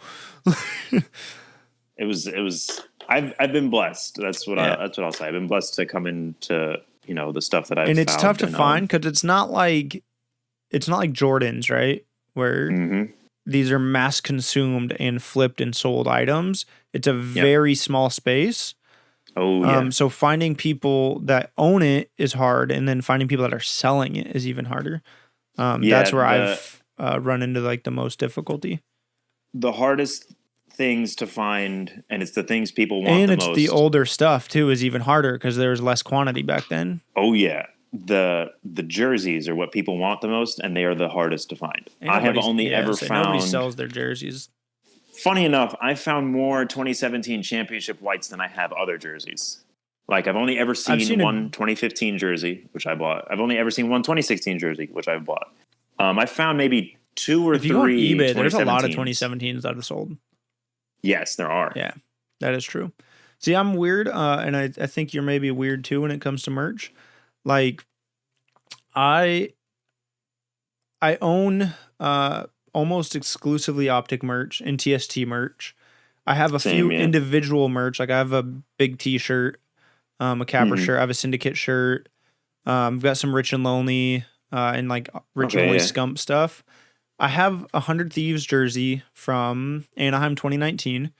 It was. I've been blessed. That's what I'll say. I've been blessed to come into the stuff that I've and it's found tough to find because it's not like Jordans, right? Where these are mass consumed and flipped and sold items. It's a very small space. Oh yeah. So finding people that own it is hard, and then finding people that are selling it is even harder. That's where I've run into like the most difficulty. The hardest things to find, and it's the things people want and the it's most. The older stuff too is even harder because there was less quantity back then. Oh yeah, the jerseys are what people want the most, and they are the hardest to find. I have only ever found nobody sells their jerseys. Funny enough, I found more 2017 championship whites than I have other jerseys. Like I've only ever seen one 2015 jersey, which I bought. I've only ever seen one 2016 jersey, which I bought. I found maybe 2 or 3. If you go on eBay, there's a lot of 2017s that have sold. Yes, there are. Yeah, that is true. See, I'm weird, and I think you're maybe weird too when it comes to merch. Like, I own almost exclusively Optic merch and TST merch. I have a few individual merch. Like I have a big T-shirt, a Capper shirt. I have a Syndicate shirt. I've got some Rich and Lonely and like Rich and Lonely Scump stuff. I have a 100 Thieves jersey from Anaheim 2019.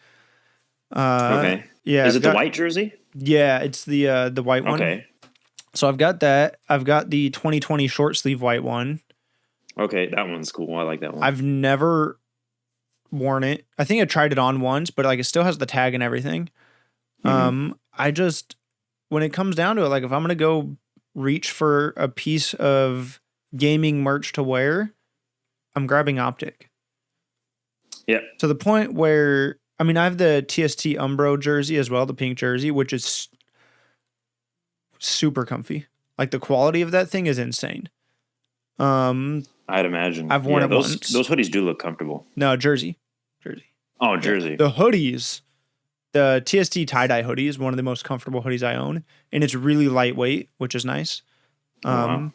Okay. Yeah. Is it the white jersey? Yeah, it's the white one. Okay. So I've got that. I've got the 2020 short sleeve white one. Okay, that one's cool. I like that one. I've never worn it. I think I tried it on once, but like it still has the tag and everything. I just, when it comes down to it, like if I'm gonna go reach for a piece of gaming merch to wear, I'm grabbing Optic. Yeah. To the point where, I mean, I have the TST Umbro jersey as well, the pink jersey, which is super comfy. Like the quality of that thing is insane. I'd imagine. I've worn it once. Those hoodies do look comfortable. No, jersey. Oh, jersey. Yeah. The hoodies, the TST tie-dye hoodie is one of the most comfortable hoodies I own, and it's really lightweight, which is nice. Wow.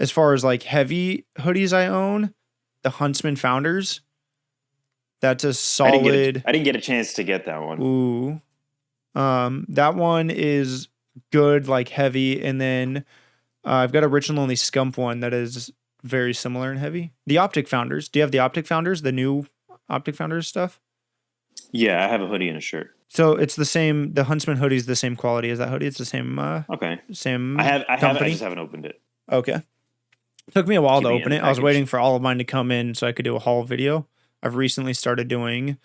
As far as like heavy hoodies I own, the Huntsman Founders, that's a solid. I didn't get a chance to get that one. Ooh. That one is good, like heavy, and then I've got a Rich and Lonely Scump one that is very similar and heavy. The Optic Founders. Do you have the Optic Founders, the new Optic Founders stuff? Yeah, I have a hoodie and a shirt. So it's the same. The Huntsman hoodie is the same quality as that hoodie. It's the same. Okay. Same. I have. company. I just haven't opened it. Okay. Took me a while to open it. I was waiting for all of mine to come in so I could do a haul video. I've recently started doing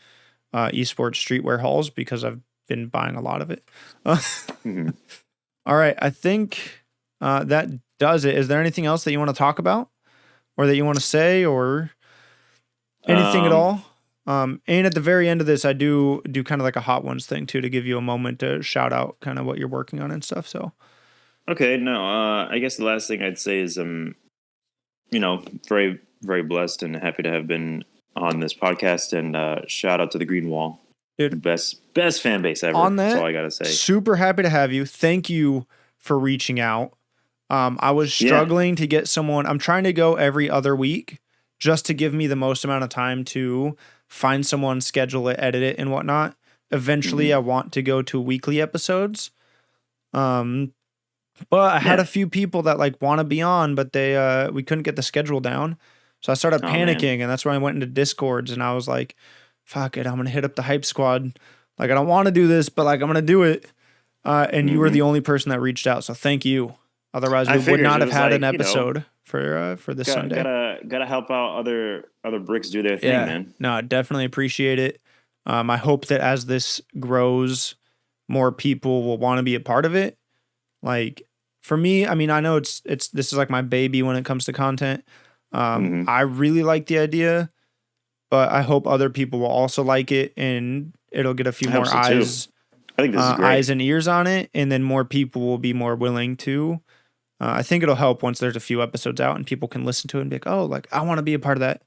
esports streetwear hauls because I've been buying a lot of it. All right. I think that does it. Is there anything else that you want to talk about or that you want to say or anything at all? And at the very end of this, I do kind of like a Hot Ones thing too, to give you a moment to shout out kind of what you're working on and stuff. So, okay, no, I guess the last thing I'd say is, very, very blessed and happy to have been on this podcast, and shout out to the Green Wall. Dude, best fan base ever. On that, that's all I gotta say. Super happy to have you. Thank you for reaching out. I was struggling to get someone. I'm trying to go every other week just to give me the most amount of time to find someone, schedule it, edit it, and whatnot. Eventually, I want to go to weekly episodes. But I had a few people that like want to be on, but we couldn't get the schedule down. So I started panicking, and that's when I went into Discords, and I was like, fuck it, I'm going to hit up the Hype Squad. Like, I don't want to do this, but like, I'm going to do it. And you were the only person that reached out. So thank you. Otherwise, we would not have had an episode for this Sunday. Gotta help out other bricks do their thing, man. No, I definitely appreciate it. I hope that as this grows, more people will want to be a part of it. Like, for me, I mean, I know this is like my baby when it comes to content. I really like the idea, but I hope other people will also like it, and it'll get a few more eyes. I think this is great. Eyes and ears on it, and then more people will be more willing to. I think it'll help once there's a few episodes out and people can listen to it and be like, oh, like I want to be a part of that.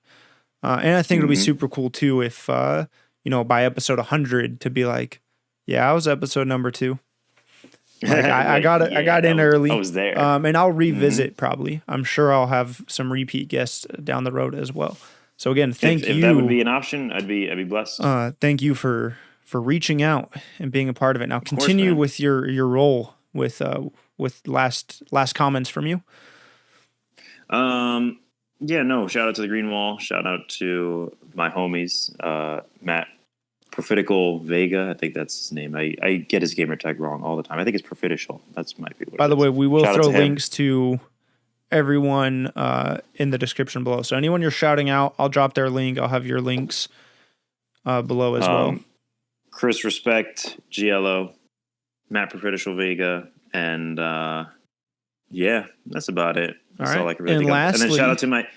And I think it'll be super cool too if, by episode 100 to be like, yeah, I was episode number 2. Like, I got it. I got in early. I was there. And I'll revisit probably. I'm sure I'll have some repeat guests down the road as well. So again, thank you. If that would be an option, I'd be blessed. Thank you for reaching out and being a part of it. Now continue with your role with last comments from you. Shout out to the Green Wall. Shout out to my homies, Matt Prophetical Vega. I think that's his name. I get his gamer tag wrong all the time. I think it's Prophetical. That's might be what By the way, we will throw links to everyone in the description below. So anyone you're shouting out, I'll drop their link. I'll have your links below as well. Chris Respect, GLO, Matt Prophetical Vega, and that's about it. That's all I can really think of. And then shout out to my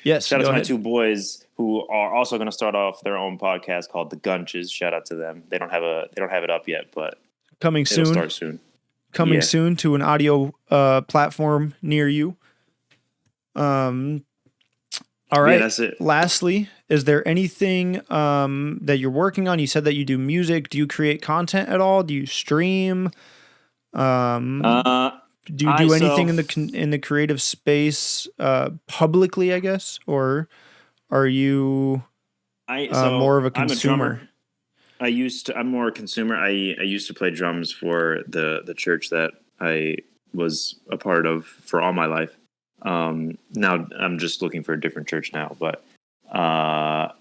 my 2 boys who are also going to start off their own podcast called The Gunches. Shout out to them. They don't have it up yet, but coming soon. It'll start soon. Coming soon to an audio platform near you. All right. Yeah, that's it. Lastly, is there anything that you're working on? You said that you do music. Do you create content at all? Do you stream? Do you do anything in the creative space publicly, I guess, or are you more of a consumer? I'm more a consumer. I used to play drums for the church that I was a part of for all my life. Now I'm just looking for a different church now, but I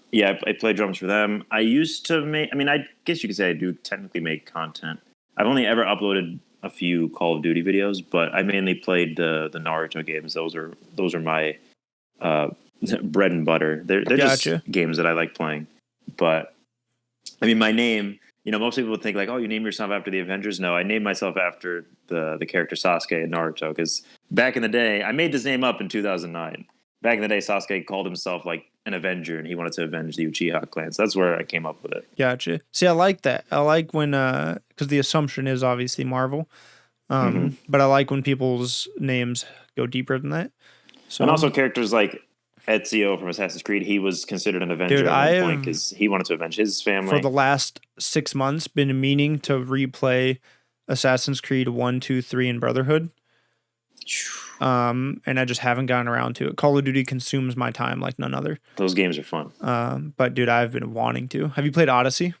play drums for them. I used to I guess you could say I do technically make content. I've only ever uploaded a few Call of Duty videos, but I mainly played the Naruto games. Those are my bread and butter. They're just games that I like playing. But I mean, my name, most people would think like, oh, you name yourself after the Avengers. No, I named myself after the character Sasuke in Naruto, because back in the day, I made this name up in 2009. Back in the day, Sasuke called himself like an Avenger, and he wanted to avenge the Uchiha clan. So that's where I came up with it. Gotcha. See, I like that. I like when, because the assumption is obviously Marvel, but I like when people's names go deeper than that. So, and also characters like Ezio from Assassin's Creed, he was considered an Avenger at one point because he wanted to avenge his family. For the last 6 months, been meaning to replay Assassin's Creed 1, 2, 3, and Brotherhood. And I just haven't gotten around to it. Call of Duty consumes my time like none other. Those games are fun. But dude, I've been wanting to. Have you played Odyssey?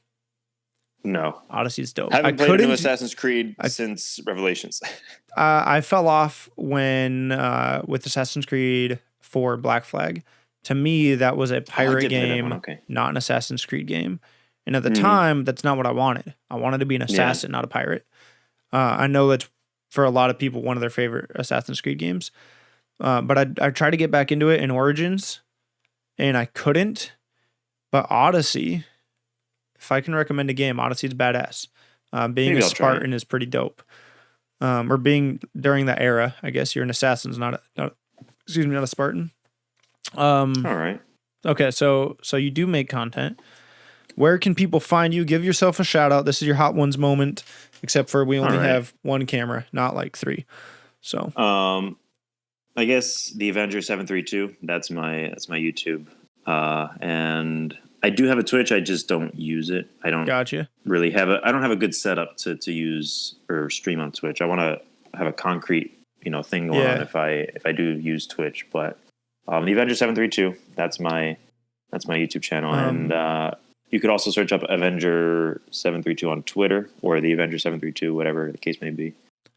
No. Odyssey's dope. I haven't played a new Assassin's Creed since Revelations. I fell off when with Assassin's Creed 4 Black Flag. To me, that was a pirate game, not an Assassin's Creed game. And at the time, that's not what I wanted. I wanted to be an assassin, not a pirate. I know that's for a lot of people one of their favorite Assassin's Creed games. But I tried to get back into it in Origins, and I couldn't. But Odyssey, if I can recommend a game, Odyssey's badass. Being a Spartan is pretty dope. or being during that era. I guess you're an assassin, not a Spartan. All right. Okay, so you do make content. Where can people find you? Give yourself a shout out. This is your Hot Ones moment, except for we only have one camera, not like 3. So, I guess the Avenger 732. That's my YouTube. And I do have a Twitch. I just don't use it. I don't really have I don't have a good setup to use or stream on Twitch. I want to have a concrete, thing going on if I do use Twitch. But the Avenger 732. That's my YouTube channel, and you could also search up Avenger 732 on Twitter or the Avenger 732, whatever the case may be.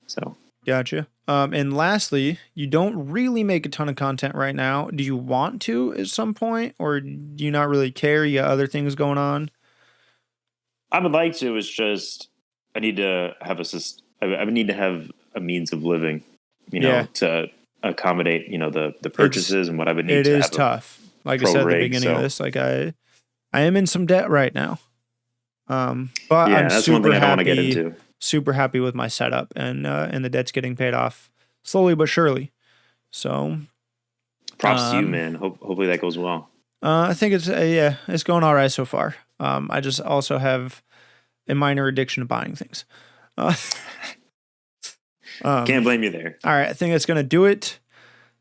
So. Gotcha. And lastly, you don't really make a ton of content right now. Do you want to at some point, or do you not really care? You got other things going on? I would like to. It's just I need to have I would need to have a means of living, to accommodate, the purchases and what I would need. It is tough. Like I said at the beginning of this, like I am in some debt right now. But I'm that's one thing I don't want to get into. Super happy with my setup, and the debt's getting paid off slowly but surely. So, props to you, man. Hopefully that goes well. I think it's going all right so far. I just also have a minor addiction to buying things. Can't blame you there. All right, I think that's gonna do it.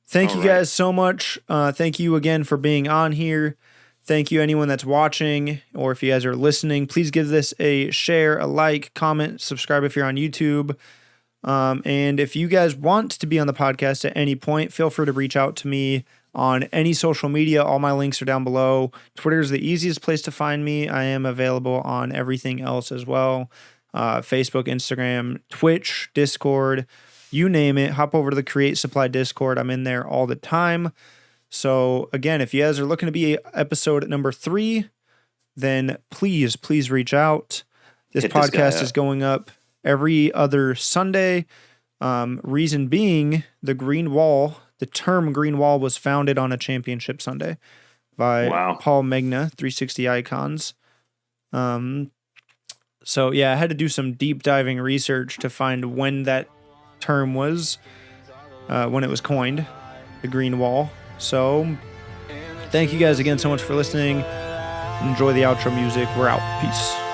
Thank you guys so much. Thank you again for being on here. Thank you, anyone that's watching, or if you guys are listening, please give this a share, a like, comment, subscribe if you're on YouTube. And if you guys want to be on the podcast at any point, feel free to reach out to me on any social media. All my links are down below. Twitter is the easiest place to find me. I am available on everything else as well. Facebook, Instagram, Twitch, Discord, you name it. Hop over to the Create Supply Discord. I'm in there all the time. So again, if you guys are looking to be episode number 3, then please reach out. This podcast is going up every other Sunday. Reason being, the term Green Wall was founded on a championship Sunday by Paul Megna, 360 Icons. So yeah, I had to do some deep diving research to find when that term was, when it was coined, the Green Wall. So, thank you guys again so much for listening. Enjoy the outro music. We're out. Peace.